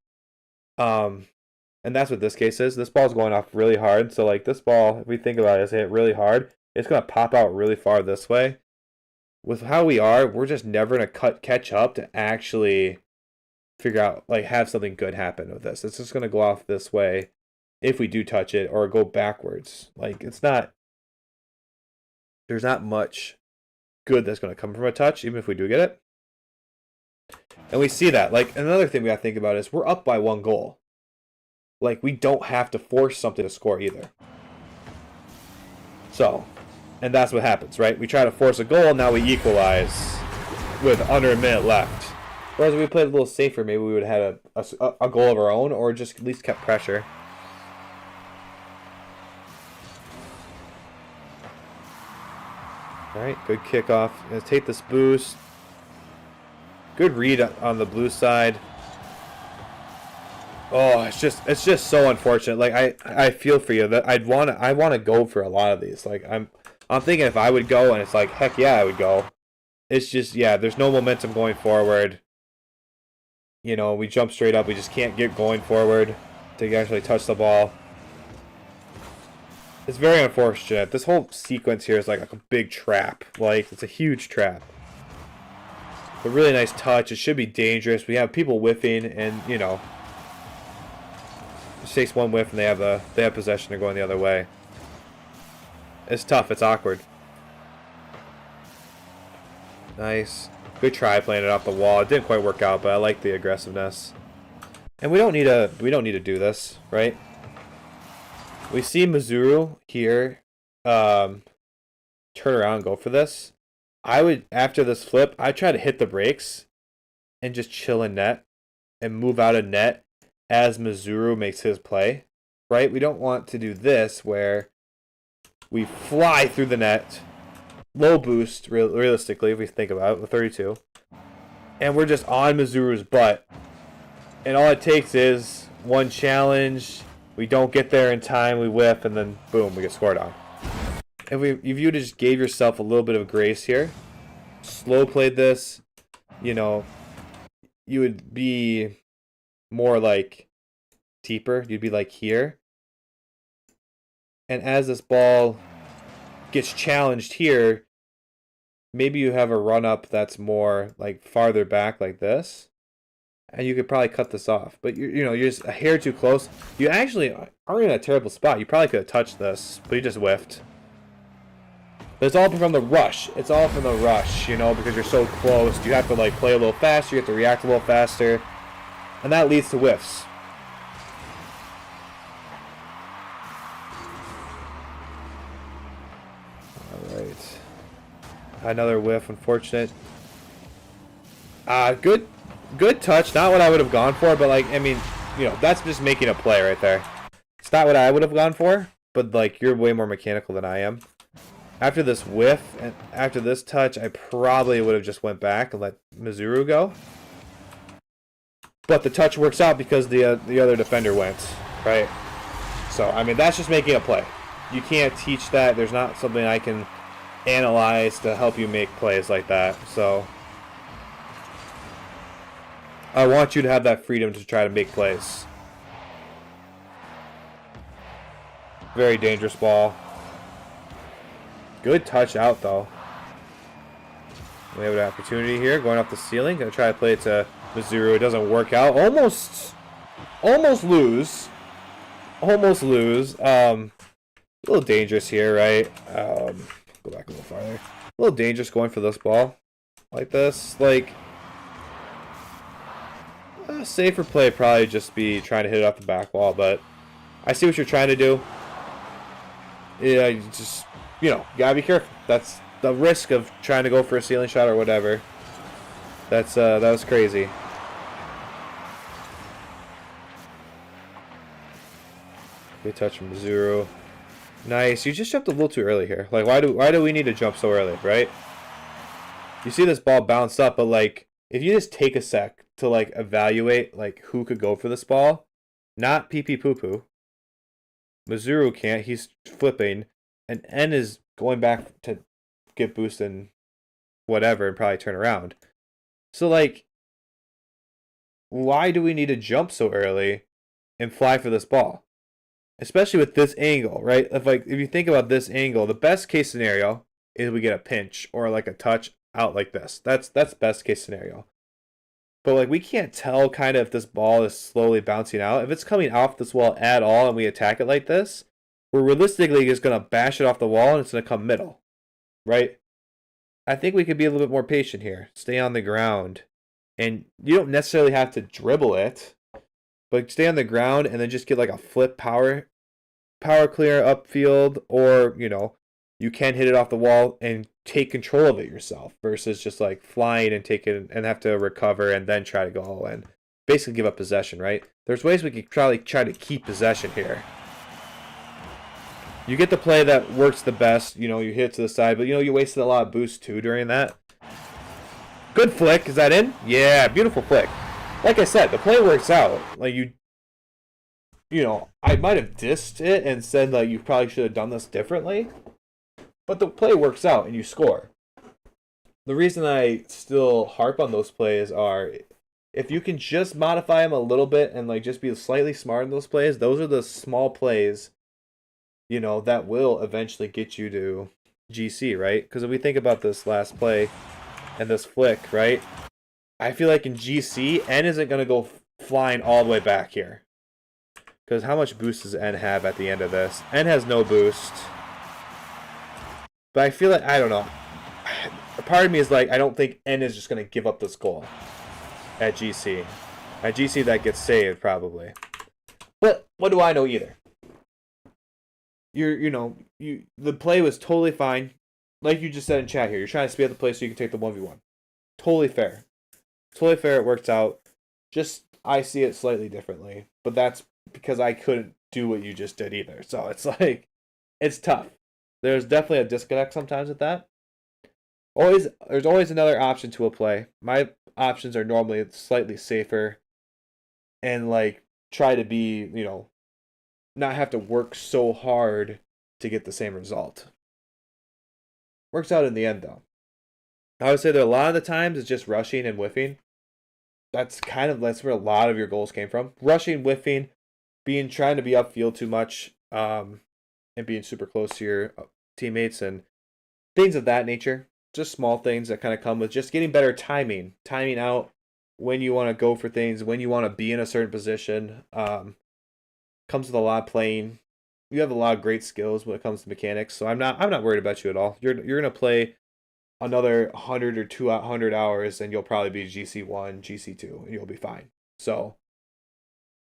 And that's what this case is. This ball's going off really hard. So, like, this ball, if we think about it, is hit really hard. It's going to pop out really far this way. With how we are, we're just never going to catch up to actually figure out, like, have something good happen with this. It's just going to go off this way if we do touch it, or go backwards. Like, it's not, there's not much good that's going to come from a touch, even if we do get it. And we see that. Like, another thing we got to think about is we're up by 1 goal. Like, we don't have to force something to score either. So, And that's what happens, right? We try to force a goal, now we equalize with under a minute left. Whereas if we played a little safer, maybe we would have had a goal of our own, or just at least kept pressure. Alright, good kickoff. Gonna take this boost. Good read on the blue side. Oh, it's just so unfortunate. Like I feel for you. That I want to go for a lot of these. Like I'm thinking if I would go, and it's like heck yeah I would go. It's just yeah, there's no momentum going forward. You know, we jump straight up. We just can't get going forward to actually touch the ball. It's very unfortunate. This whole sequence here is like a big trap. Like it's a huge trap. A really nice touch. It should be dangerous. We have people whiffing, and you know. Just takes one whiff and they have possession. They're going the other way. It's tough. It's awkward. Nice. Good try playing it off the wall. It didn't quite work out, but I like the aggressiveness. And we don't need to do this, right? We see Mazuru here turn around and go for this. I would, after this flip, I'd try to hit the brakes and just chill in net and move out of net as Mazuru makes his play, right? We don't want to do this where we fly through the net, low boost, realistically, if we think about it, with 32, and we're just on Mazuru's butt, and all it takes is one challenge, we don't get there in time, we whiff, and then boom, we get scored on. If you just gave yourself a little bit of grace here, slow played this, you know, you would be more like deeper. You'd be like here. And as this ball gets challenged here, maybe you have a run up that's more like farther back like this. And you could probably cut this off. But you're just a hair too close. You actually aren't in a terrible spot. You probably could have touched this, but you just whiffed. But it's all from the rush. It's all from the rush, you know, because you're so close. You have to like play a little faster, you have to react a little faster. And that leads to whiffs. Alright. Another whiff, unfortunate. Good touch. Not what I would have gone for, but like, I mean, you know, that's just making a play right there. It's not what I would have gone for, but like, you're way more mechanical than I am. After this whiff, and after this touch, I probably would have just went back and let Mazuru go. But the touch works out because the other defender went, right? So, I mean, that's just making a play. You can't teach that. There's not something I can analyze to help you make plays like that. So, I want you to have that freedom to try to make plays. Very dangerous ball. Good touch out, though. We have an opportunity here, going off the ceiling. Gonna try to play it to Mazuru. It doesn't work out. Almost lose. Almost lose. A little dangerous here, right? Go back a little farther. A little dangerous going for this ball. Like this. Like, a safer play probably just be trying to hit it off the back wall, but I see what you're trying to do. Yeah, you just, you know, you gotta be careful. That's the risk of trying to go for a ceiling shot or whatever. That was crazy. Good touch from Mazuru. Nice. You just jumped a little too early here. Like, why do we need to jump so early, right? You see this ball bounce up, but like, if you just take a sec to like evaluate like who could go for this ball, not pee pee poo poo. Mazuru can't. He's flipping, and N is going back to get boosted and whatever, and probably turn around. So like, why do we need to jump so early and fly for this ball? Especially with this angle, right? If you think about this angle, the best case scenario is we get a pinch or like a touch out like this. That's best case scenario. But like, we can't tell kind of if this ball is slowly bouncing out. If it's coming off this wall at all and we attack it like this, we're realistically just gonna bash it off the wall and it's gonna come middle, right? I think we could be a little bit more patient here. Stay on the ground, and you don't necessarily have to dribble it, but stay on the ground and then just get like a flip power clear upfield, or you know, you can hit it off the wall and take control of it yourself versus just like flying and take it and have to recover and then try to go all in. Basically give up possession, right? There's ways we could probably try to keep possession here. You get the play that works the best, you know, you hit it to the side, but you know, you wasted a lot of boost too during that. Good flick, is that in? Yeah, beautiful flick. Like I said, the play works out. Like you know, I might have dissed it and said like you probably should have done this differently. But the play works out and you score. The reason I still harp on those plays are if you can just modify them a little bit and like just be slightly smart in those plays, those are the small plays, you know, that will eventually get you to GC, right? Because if we think about this last play and this flick, right? I feel like in GC, N isn't going to go flying all the way back here. Because how much boost does N have at the end of this? N has no boost. But I feel like, I don't know. A part of me is like, I don't think N is just going to give up this goal at GC. At GC, that gets saved, probably. But what do I know either? The play was totally fine. Like you just said in chat here, you're trying to speed up the play so you can take the 1v1. Totally fair. Totally fair, it works out. Just, I see it slightly differently. But that's because I couldn't do what you just did either. So it's like, it's tough. There's definitely a disconnect sometimes with that. There's always another option to a play. My options are normally slightly safer and like try to be, you know, not have to work so hard to get the same result. Works out in the end though. I would say that a lot of the times it's just rushing and whiffing. That's where a lot of your goals came from. Rushing, whiffing, trying to be upfield too much, and being super close to your teammates and things of that nature. Just small things that kind of come with just getting better timing out when you want to go for things, when you want to be in a certain position. Comes with a lot of playing. You have a lot of great skills when it comes to mechanics, so I'm not worried about you at all. You're gonna play another 100 or 200 hours, and you'll probably be GC1, GC2, and you'll be fine. So,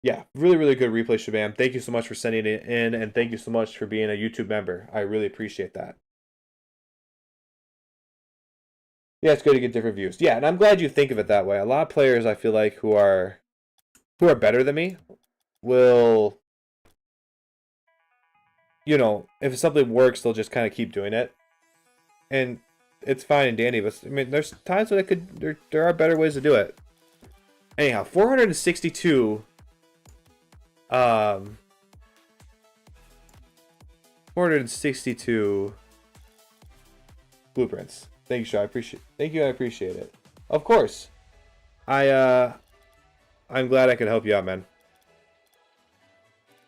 yeah, really, really good replay, Shabam. Thank you so much for sending it in, and thank you so much for being a YouTube member. I really appreciate that. Yeah, it's good to get different views. Yeah, and I'm glad you think of it that way. A lot of players, I feel like, who are better than me will, you know, if something works, they'll just kind of keep doing it. And it's fine and dandy, but I mean, there's times when there are better ways to do it. Anyhow, 462 462 blueprints. Thank you, Shaw. I appreciate it. Of course. I'm glad I could help you out, man.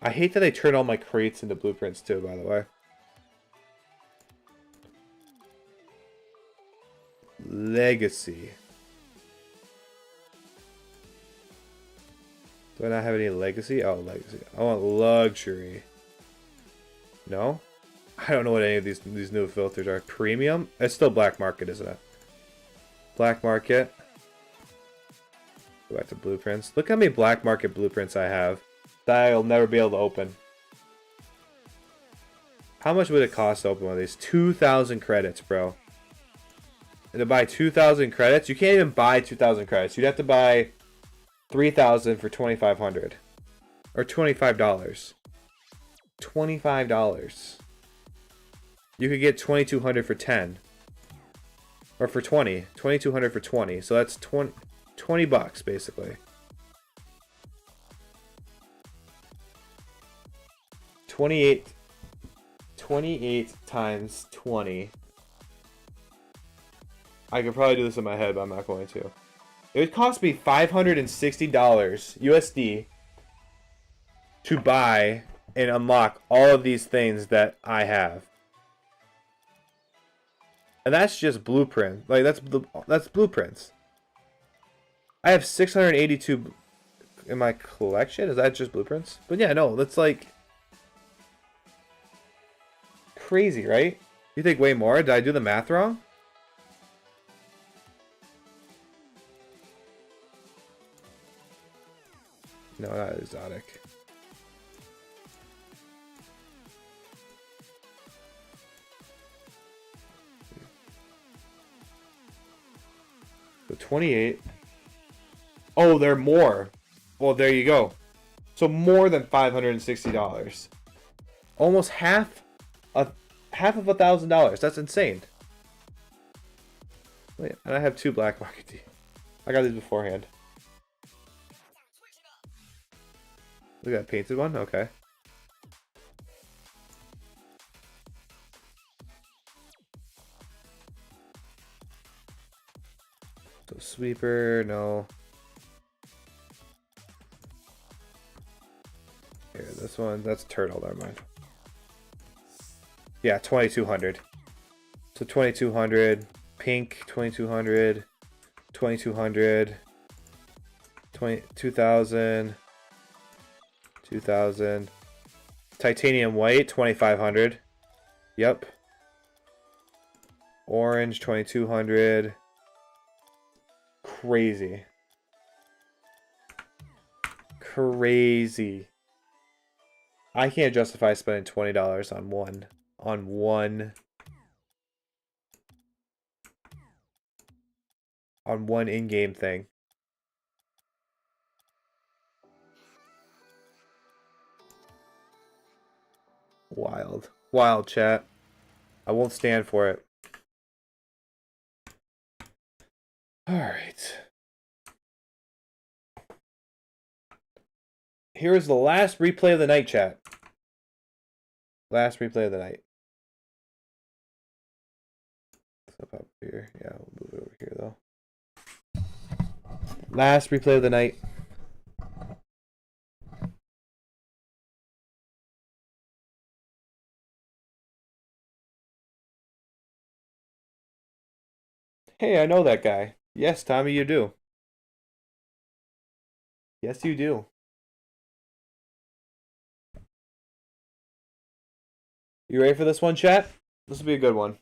I hate that they turn all my crates into blueprints too, by the way. Legacy. Do I not have any legacy? Oh, legacy. I want luxury. No? I don't know what any of these new filters are. Premium? It's still black market, isn't it? Black market. Go back to blueprints. Look how many black market blueprints I have that I'll never be able to open. How much would it cost to open one of these? 2,000 credits, bro. And to buy 2,000 credits, you can't even buy 2,000 credits. You'd have to buy 3,000 for 2,500. Or $25. $25. You could get 2,200 for 10. Or for 20. 2,200 for 20. So that's 20 bucks, basically. 28 times 20. I could probably do this in my head, but I'm not going to. It would cost me $560 USD to buy and unlock all of these things that I have. And that's just blueprint. Like that's blueprints. I have 682 in my collection. Is that just blueprints? But yeah, no, that's like crazy, right? You think way more? Did I do the math wrong? No, not exotic. 28. Oh, they're more. Well, there you go. So more than $560. Almost half of $1,000. That's insane. Wait, and I have 2 black market tees. I got these beforehand. Look at that painted one. Okay. So sweeper, no. Here, this one, that's turtle, never mind. Yeah, 2,200. So 2,200, pink, 2,200, 2,200, 2,000, 2,000. Titanium white, 2,500. Yep. Orange, 2,200. Crazy. Crazy. I can't justify spending $20 on one in-game thing. Wild. Wild, chat. I won't stand for it. Alright. Here is the last replay of the night, chat. Last replay of the night. Up here. Yeah, we'll move it over here, though. Last replay of the night. Hey, I know that guy. Yes, Tommy, you do. Yes, you do. You ready for this one, chat? This will be a good one.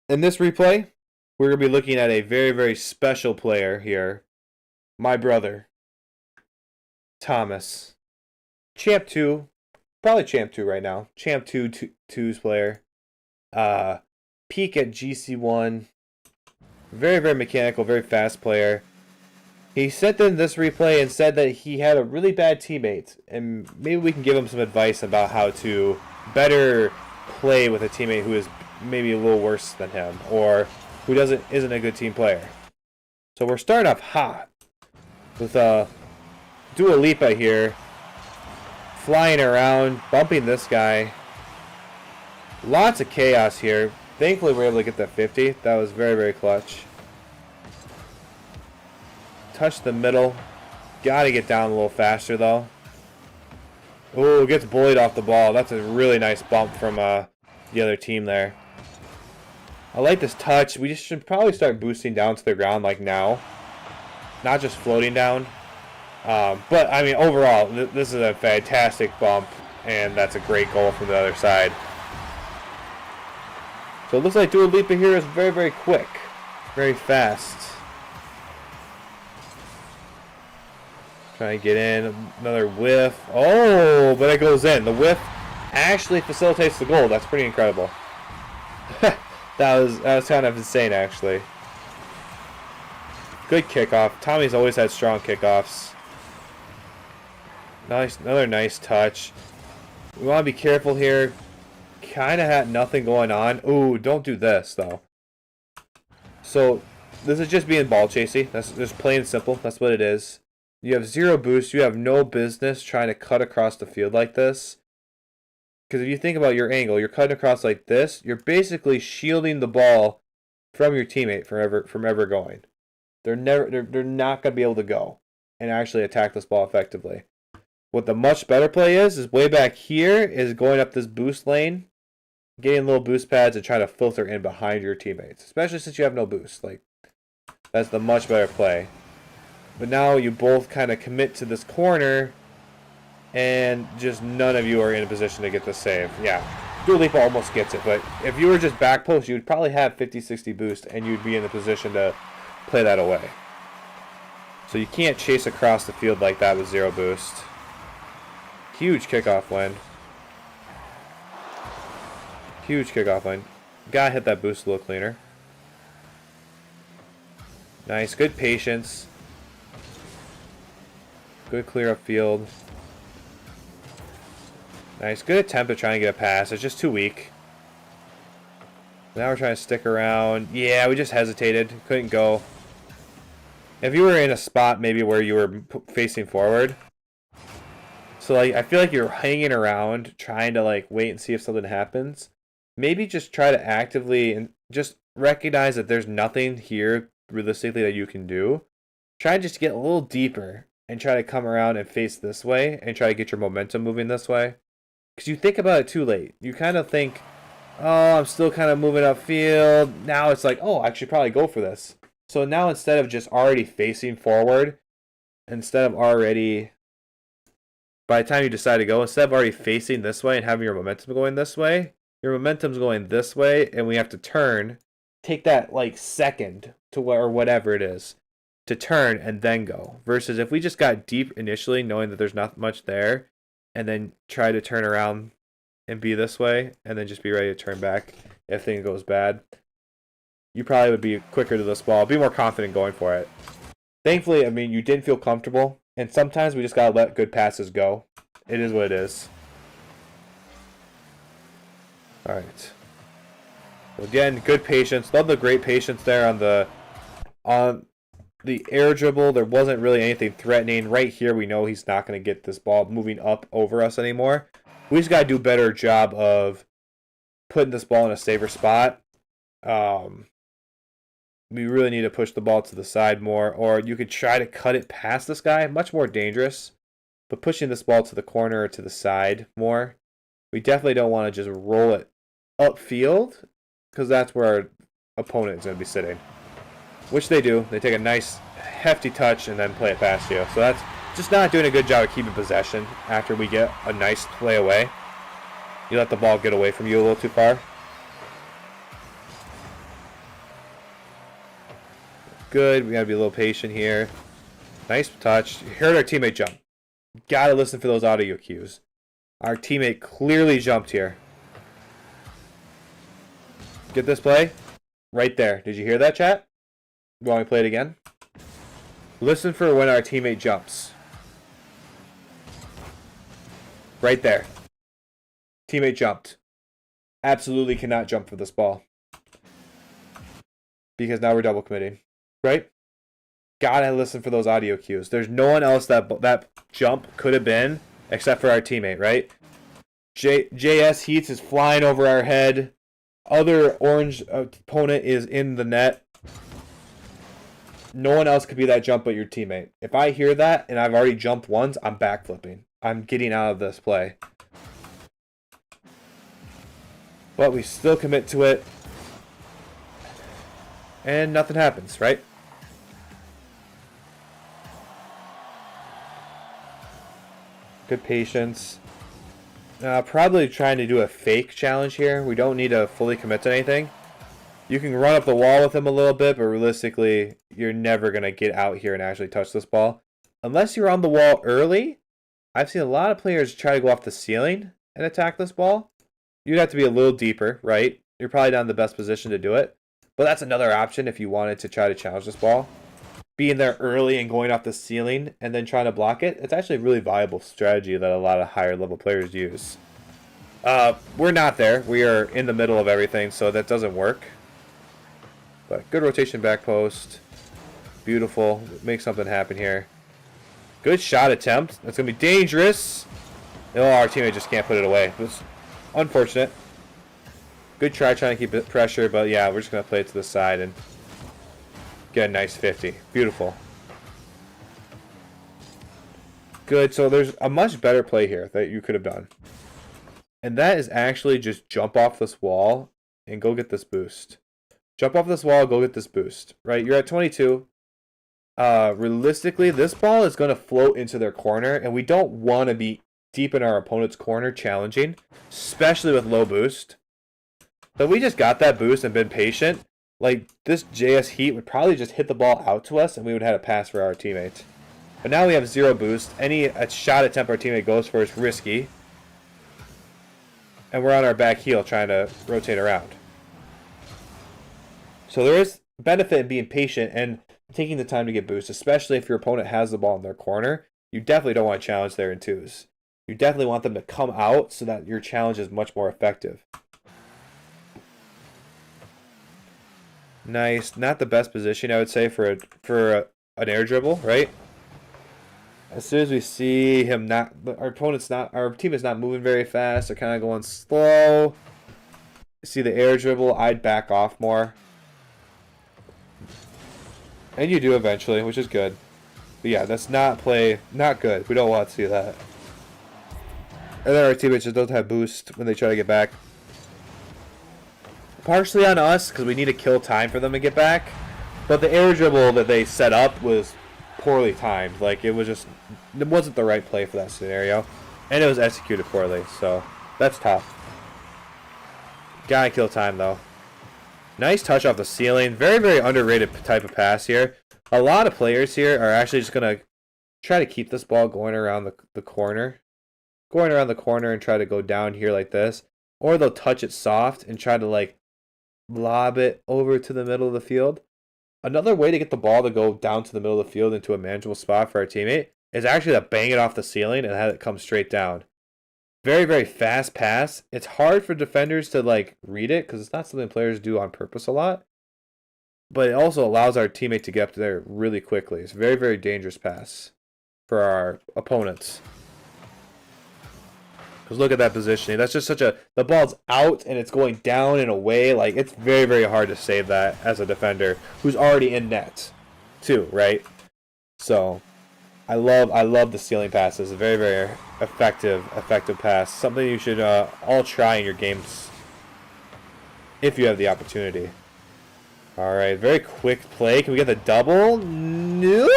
In this replay, we're going to be looking at a very, very special player here. My brother, Thomas. Champ 2. Probably Champ 2 right now. Champ 2's player. Peak at GC1. Very, very mechanical, very fast player. He sent in this replay and said that he had a really bad teammate. And maybe we can give him some advice about how to better play with a teammate who is maybe a little worse than him, or who isn't a good team player. So we're starting off hot with Dua Lipa here, flying around, bumping this guy. Lots of chaos here. Thankfully, we're able to get that 50. That was very, very clutch. Touch the middle. Got to get down a little faster, though. Ooh, gets bullied off the ball. That's a really nice bump from the other team there. I like this touch. We just should probably start boosting down to the ground like now. Not just floating down. But, I mean, overall, this is a fantastic bump. And that's a great goal from the other side. So it looks like Dua Lipa here is very, very quick. Very fast. Trying to get in. Another whiff. Oh, but it goes in. The whiff actually facilitates the goal. That's pretty incredible. That was kind of insane, actually. Good kickoff. Tommy's always had strong kickoffs. Nice, another nice touch. We want to be careful here. Kind of had nothing going on. Ooh, don't do this, though. So, this is just being ball chasing. That's just plain and simple. That's what it is. You have 0 boost. You have no business trying to cut across the field like this. Because if you think about your angle, you're cutting across like this. You're basically shielding the ball from your teammate from ever going. They're not going to be able to go and actually attack this ball effectively. What the much better play is way back here is going up this boost lane, getting little boost pads and trying to filter in behind your teammates, especially since you have no boost. Like, that's the much better play. But now you both kind of commit to this corner, and just none of you are in a position to get the save. Yeah, Dua Lipa almost gets it, but if you were just back post, you would probably have 50-60 boost, and you'd be in the position to play that away. So you can't chase across the field like that with 0 boost. Huge kickoff win. Huge kickoff win. Gotta hit that boost a little cleaner. Nice. Good patience. Good clear up field. Nice. Good attempt at trying to get a pass. It's just too weak. Now we're trying to stick around. Yeah, we just hesitated. Couldn't go. If you were in a spot maybe where you were facing forward. So like, I feel like you're hanging around trying to like wait and see if something happens. Maybe just try to actively and just recognize that there's nothing here realistically that you can do. Try just to get a little deeper and try to come around and face this way and try to get your momentum moving this way. Because you think about it too late. You kind of think, oh, I'm still kind of moving upfield. Now it's like, oh, I should probably go for this. So now instead of just already facing forward, instead of already, by the time you decide to go, instead of already facing this way and having your momentum going this way, your momentum's going this way, and we have to turn, take that like second to where, or whatever it is, to turn and then go. Versus if we just got deep initially, knowing that there's not much there, and then try to turn around and be this way, and then just be ready to turn back if things goes bad, you probably would be quicker to this ball, be more confident going for it. Thankfully, I mean, you didn't feel comfortable, and sometimes we just gotta let good passes go. It is what it is. All right. So again, good patience. Love the great patience there on the air dribble. There wasn't really anything threatening. Right here, we know he's not going to get this ball moving up over us anymore. We just got to do a better job of putting this ball in a safer spot. We really need to push the ball to the side more, or you could try to cut it past this guy. Much more dangerous. But pushing this ball to the corner or to the side more. We definitely don't want to just roll it upfield, because that's where our opponent is going to be sitting. Which they do. They take a nice, hefty touch and then play it past you. So that's just not doing a good job of keeping possession after we get a nice play away. You let the ball get away from you a little too far. Good. We got to be a little patient here. Nice touch. You heard our teammate jump. Got to listen for those audio cues. Our teammate clearly jumped here. Get this play? Right there. Did you hear that, chat? You want me to play it again? Listen for when our teammate jumps. Right there. Teammate jumped. Absolutely cannot jump for this ball. Because now we're double committing. Right? Gotta listen for those audio cues. There's no one else that jump could have been except for our teammate, right? JS Heats is flying over our head. Other orange opponent is in the net. No one else could be that jump but your teammate. If I hear that and I've already jumped once, I'm backflipping. I'm getting out of this play. But we still commit to it. And nothing happens, right? Good patience. Probably trying to do a fake challenge here. We don't need to fully commit to anything. You can run up the wall with him a little bit, but realistically, you're never going to get out here and actually touch this ball. Unless you're on the wall early. I've seen a lot of players try to go off the ceiling and attack this ball. You'd have to be a little deeper, right? You're probably not in the best position to do it. But that's another option if you wanted to try to challenge this ball. Being there early and going off the ceiling and then trying to block it, it's actually a really viable strategy that a lot of higher level players use. We're not there. We are in the middle of everything, so that doesn't work. But good rotation back post. Beautiful. Make something happen here. Good shot attempt. That's going to be dangerous. Oh, our teammate just can't put it away. It's unfortunate. Good try trying to keep it pressure, but yeah, we're just going to play it to the side and get a nice 50. Beautiful. Good. So there's a much better play here that you could have done. And that is actually just jump off this wall and go get this boost. Jump off this wall, go get this boost. Right? You're at 22. Realistically, this ball is going to float into their corner, and we don't want to be deep in our opponent's corner challenging, especially with low boost. So we just got that boost and been patient. like this JS Heat would probably just hit the ball out to us and we would have a pass for our teammate. But now we have 0 boost. Any shot attempt our teammate goes for is risky. And we're on our back heel trying to rotate around. So there is benefit in being patient and taking the time to get boost, especially if your opponent has the ball in their corner. You definitely don't want to challenge there in twos. You definitely want them to come out so that your challenge is much more effective. Nice. Not the best position, I would say, for an air dribble, right? As soon as we see him our team is not moving very fast. They're kind of going slow. See the air dribble, I'd back off more. And you do eventually, which is good. But yeah, that's not good. We don't want to see that. And then our teammates just don't have boost when they try to get back. Partially on us, because we need to kill time for them to get back. But the air dribble that they set up was poorly timed. Like, it wasn't the right play for that scenario. And it was executed poorly, so that's tough. Gotta kill time, though. Nice touch off the ceiling. Very, very underrated type of pass here. A lot of players here are actually just going to try to keep this ball going around the corner. Going around the corner and try to go down here like this. Or they'll touch it soft and try to, like, lob it over to the middle of the field. Another way to get the ball to go down to the middle of the field into a manageable spot for our teammate is actually to bang it off the ceiling and have it come straight down. Very, very fast pass. It's hard for defenders to like read it because it's not something players do on purpose a lot. But it also allows our teammate to get up there really quickly. It's a very, very dangerous pass for our opponents. Because look at that positioning. That's just the ball's out and it's going down and away. Like, it's very, very hard to save that as a defender who's already in net too, right? So I love the ceiling passes. A very, very effective pass. Something you should all try in your games if you have the opportunity. All right, very quick play. Can we get the double? No.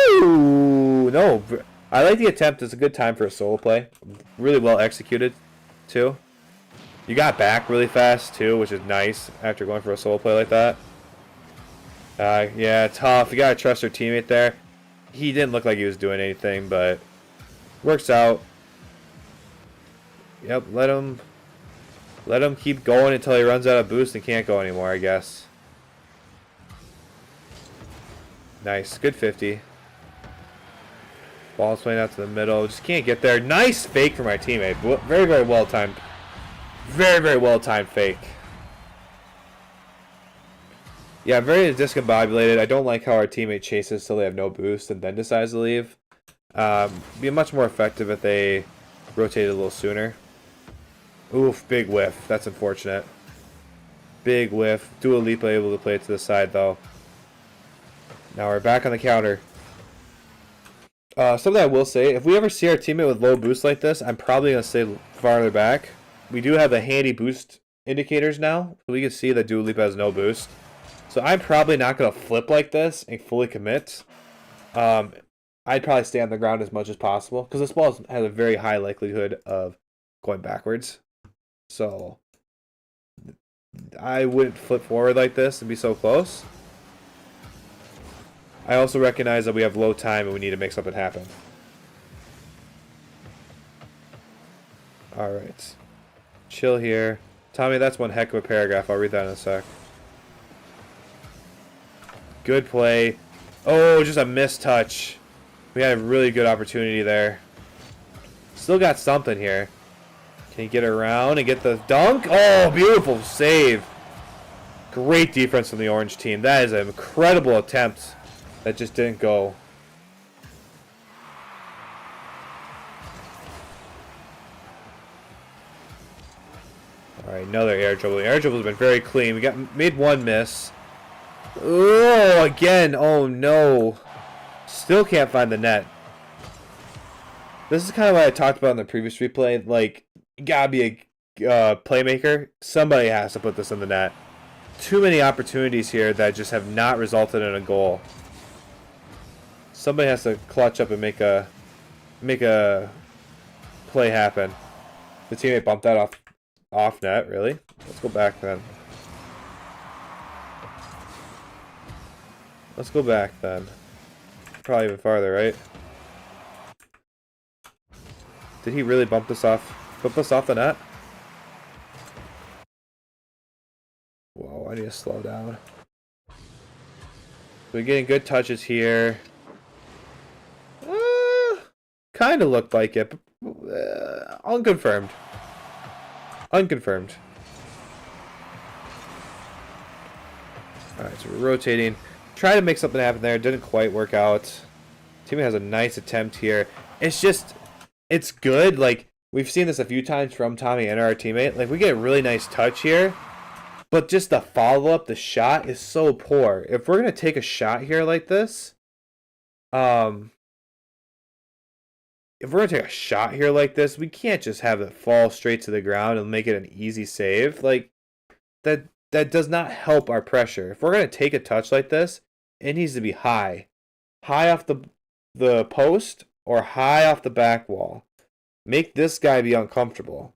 I like the attempt. It's a good time for a solo play. Really well executed, too. You got back really fast, too, which is nice after going for a solo play like that. Yeah, tough. You got to trust your teammate there. He didn't look like he was doing anything, but works out. Yep, let him keep going until he runs out of boost and can't go anymore, I guess. Nice. Good 50. Ball's playing out to the middle. Just can't get there. Nice fake from our teammate. Very, very well timed. Very, very well timed fake. Yeah, very discombobulated. I don't like how our teammate chases till they have no boost and then decides to leave. Be much more effective if they rotated a little sooner. Oof, big whiff. That's unfortunate. Big whiff. Dua Lipa able to play it to the side, though. Now we're back on the counter. Something I will say, if we ever see our teammate with low boost like this, I'm probably going to stay farther back. We do have the handy boost indicators now, so we can see that Dua Lipa has no boost. So I'm probably not going to flip like this and fully commit. I'd probably stay on the ground as much as possible, because this ball has a very high likelihood of going backwards. So I wouldn't flip forward like this and be so close. I also recognize that we have low time and we need to make something happen. Alright. Chill here. Tommy, that's one heck of a paragraph. I'll read that in a sec. Good play. Oh, just a missed touch. We had a really good opportunity there. Still got something here. Can he get around and get the dunk? Oh, beautiful save. Great defense from the orange team. That is an incredible attempt. That just didn't go. Alright, another air dribble. Air dribble has been very clean. We made one miss. Oh, again. Oh, no. Still can't find the net. This is kind of what I talked about in the previous replay. Like, you gotta be a playmaker. Somebody has to put this in the net. Too many opportunities here that just have not resulted in a goal. Somebody has to clutch up and make a play happen. The teammate bumped that off net, really? Let's go back then. Let's go back then. Probably even farther, right? Did he really bump us off the net? Whoa, I need to slow down. We're getting good touches here. Kind of looked like it, but unconfirmed. Unconfirmed. Alright, so we're rotating. Try to make something happen there. Didn't quite work out. Teammate has a nice attempt here. It's just, it's good. Like, we've seen this a few times from Tommy and our teammate. Like, we get a really nice touch here. But just the follow-up, the shot is so poor. If we're going to take a shot here like this, if we're going to take a shot here like this, we can't just have it fall straight to the ground and make it an easy save. Like, that does not help our pressure. If we're going to take a touch like this, it needs to be high. High off the post or high off the back wall. Make this guy be uncomfortable.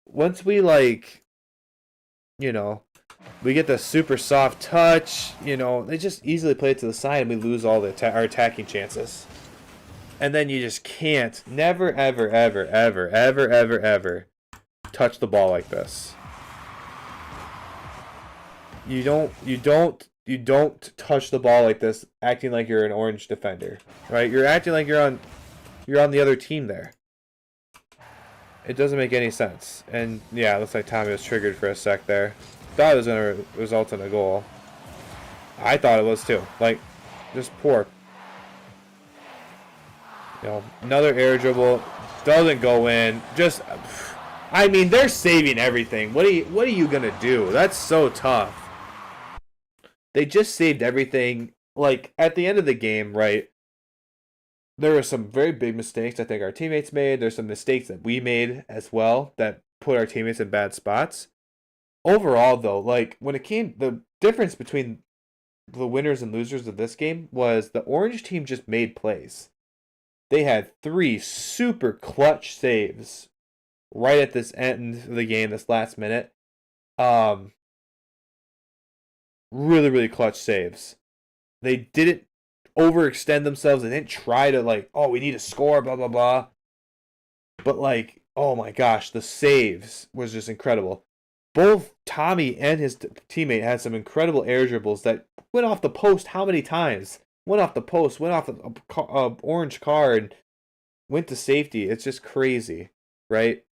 Once we, like, you know, we get the super soft touch, you know, they just easily play it to the side and we lose all our attacking chances. And then you just can't, never, ever, ever, ever, ever, ever, ever touch the ball like this. You don't touch the ball like this acting like you're an orange defender, right? You're acting like you're on the other team there. It doesn't make any sense. And yeah, it looks like Tommy was triggered for a sec there. Thought it was going to result in a goal. I thought it was too. Like, just poor. You know, another air dribble. Doesn't go in. Just, I mean, they're saving everything. What are you going to do? That's so tough. They just saved everything. Like, at the end of the game, right, there were some very big mistakes I think our teammates made. There's some mistakes that we made as well that put our teammates in bad spots. Overall, though, like, when it came, the difference between the winners and losers of this game was the orange team just made plays. They had 3 super clutch saves right at this end of the game, this last minute. Really, really clutch saves. They didn't overextend themselves. They didn't try to, like, oh, we need to score, blah, blah, blah. But, like, oh my gosh, the saves was just incredible. Both Tommy and his teammate had some incredible air dribbles that went off the post how many times? Went off the post, went off the orange card, went to safety. It's just crazy, right?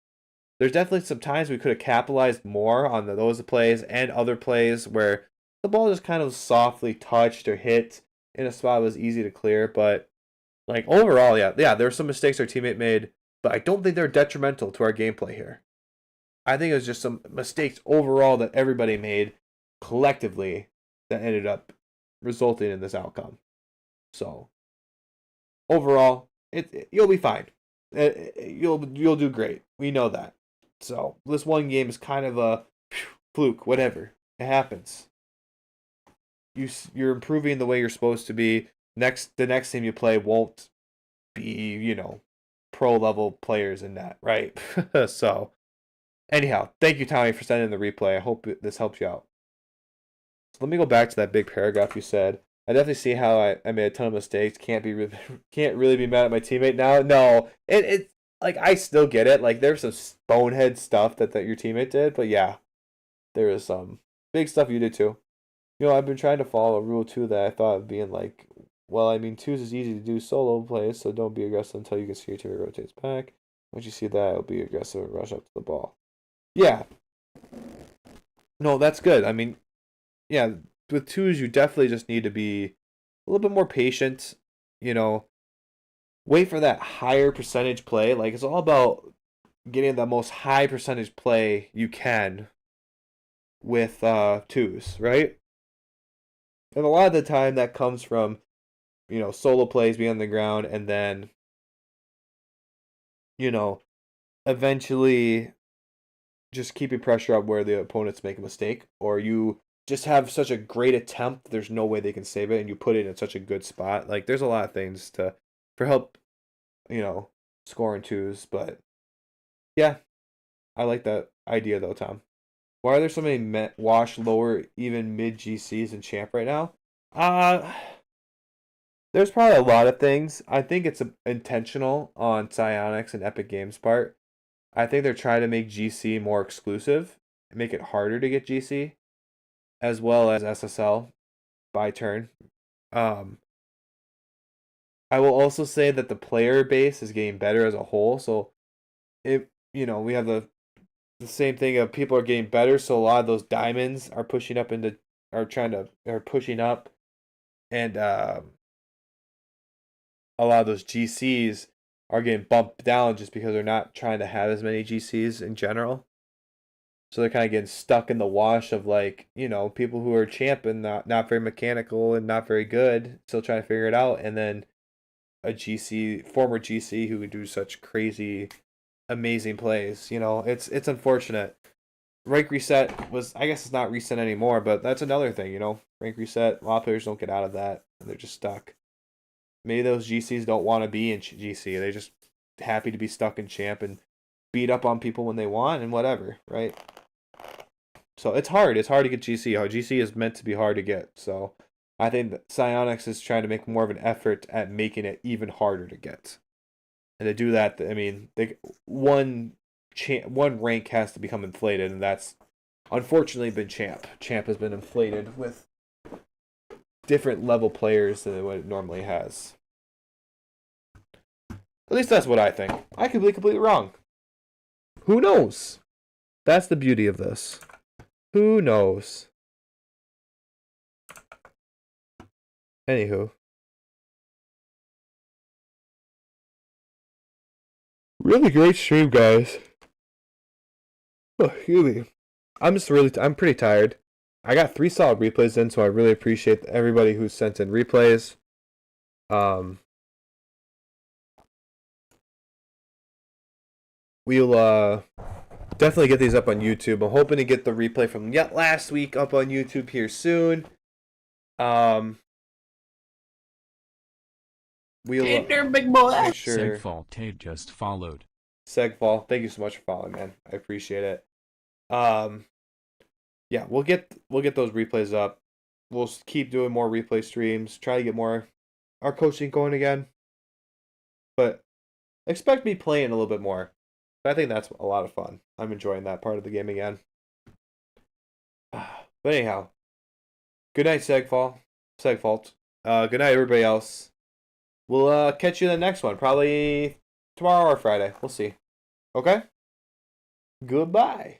There's definitely some times we could have capitalized more on those plays and other plays where the ball just kind of softly touched or hit in a spot that was easy to clear. But, like, overall, yeah, there were some mistakes our teammate made, but I don't think they're detrimental to our gameplay here. I think it was just some mistakes overall that everybody made collectively that ended up resulting in this outcome. So, overall, you'll be fine. You'll do great. We know that. So, this one game is kind of a fluke, whatever. It happens. You're improving the way you're supposed to be. The next team you play won't be, you know, pro level players in that, right? So, anyhow, thank you, Tommy, for sending the replay. I hope this helps you out. So let me go back to that big paragraph you said. I definitely see how I made a ton of mistakes. Can't really be mad at my teammate now. No, it's like I still get it. Like there's some bonehead stuff that your teammate did, but yeah, there is some big stuff you did too. You know, I've been trying to follow rule 2 that I thought of being like, well, I mean, 2s is easy to do solo plays, so don't be aggressive until you can see your teammate rotates back. Once you see that, it'll be aggressive and rush up to the ball. Yeah. No, that's good. I mean, yeah, with 2s, you definitely just need to be a little bit more patient, you know, wait for that higher percentage play. Like, it's all about getting the most high percentage play you can with 2s, right? And a lot of the time that comes from, you know, solo plays being on the ground and then, you know, eventually just keeping pressure up where the opponents make a mistake, or you just have such a great attempt, there's no way they can save it, and you put it in such a good spot. Like, there's a lot of things for help, you know, scoring 2s, but yeah, I like that idea though, Tom. Why are there so many wash lower even mid GCs in champ right now? Uh, there's probably a lot of things. I think it's intentional on Psyonix and Epic Games' part. I think they're trying to make GC more exclusive, make it harder to get GC, as well as SSL by turn. Um, I will also say that the player base is getting better as a whole. So we have the same thing of people are getting better. So a lot of those diamonds are pushing up are pushing up, and a lot of those GCs are getting bumped down just because they're not trying to have as many GCs in general. So they're kind of getting stuck in the wash of people who are champ and not very mechanical and not very good, still trying to figure it out, and then former GC who would do such crazy, amazing plays. It's unfortunate. Rank reset I guess it's not reset anymore, but that's another thing. Rank reset. A lot of players don't get out of that, and they're just stuck. Maybe those GCs don't want to be in GC. They're just happy to be stuck in champ and beat up on people when they want and whatever, right? So it's hard. It's hard to get GC. GC is meant to be hard to get. So I think that Psyonix is trying to make more of an effort at making it even harder to get. And to do that, I mean, one rank has to become inflated, and that's unfortunately been champ. Champ has been inflated with different level players than what it normally has. At least that's what I think. I could be completely wrong. Who knows? That's the beauty of this. Who knows? Anywho. Really great stream, guys. Oh, excuse me. I'm pretty tired. I got 3 solid replays in, so I really appreciate everybody who sent in replays. We'll definitely get these up on YouTube. I'm hoping to get the replay from last week up on YouTube here soon. We'll big boy. Make sure. Segfall Tate just followed. Segfall, thank you so much for following, man. I appreciate it. Yeah, we'll get those replays up. We'll keep doing more replay streams. Try to get more our coaching going again. But expect me playing a little bit more. I think that's a lot of fun. I'm enjoying that part of the game again. But anyhow, good night, Segfault. Good night, everybody else. We'll catch you in the next one, probably tomorrow or Friday. We'll see. Okay? Goodbye.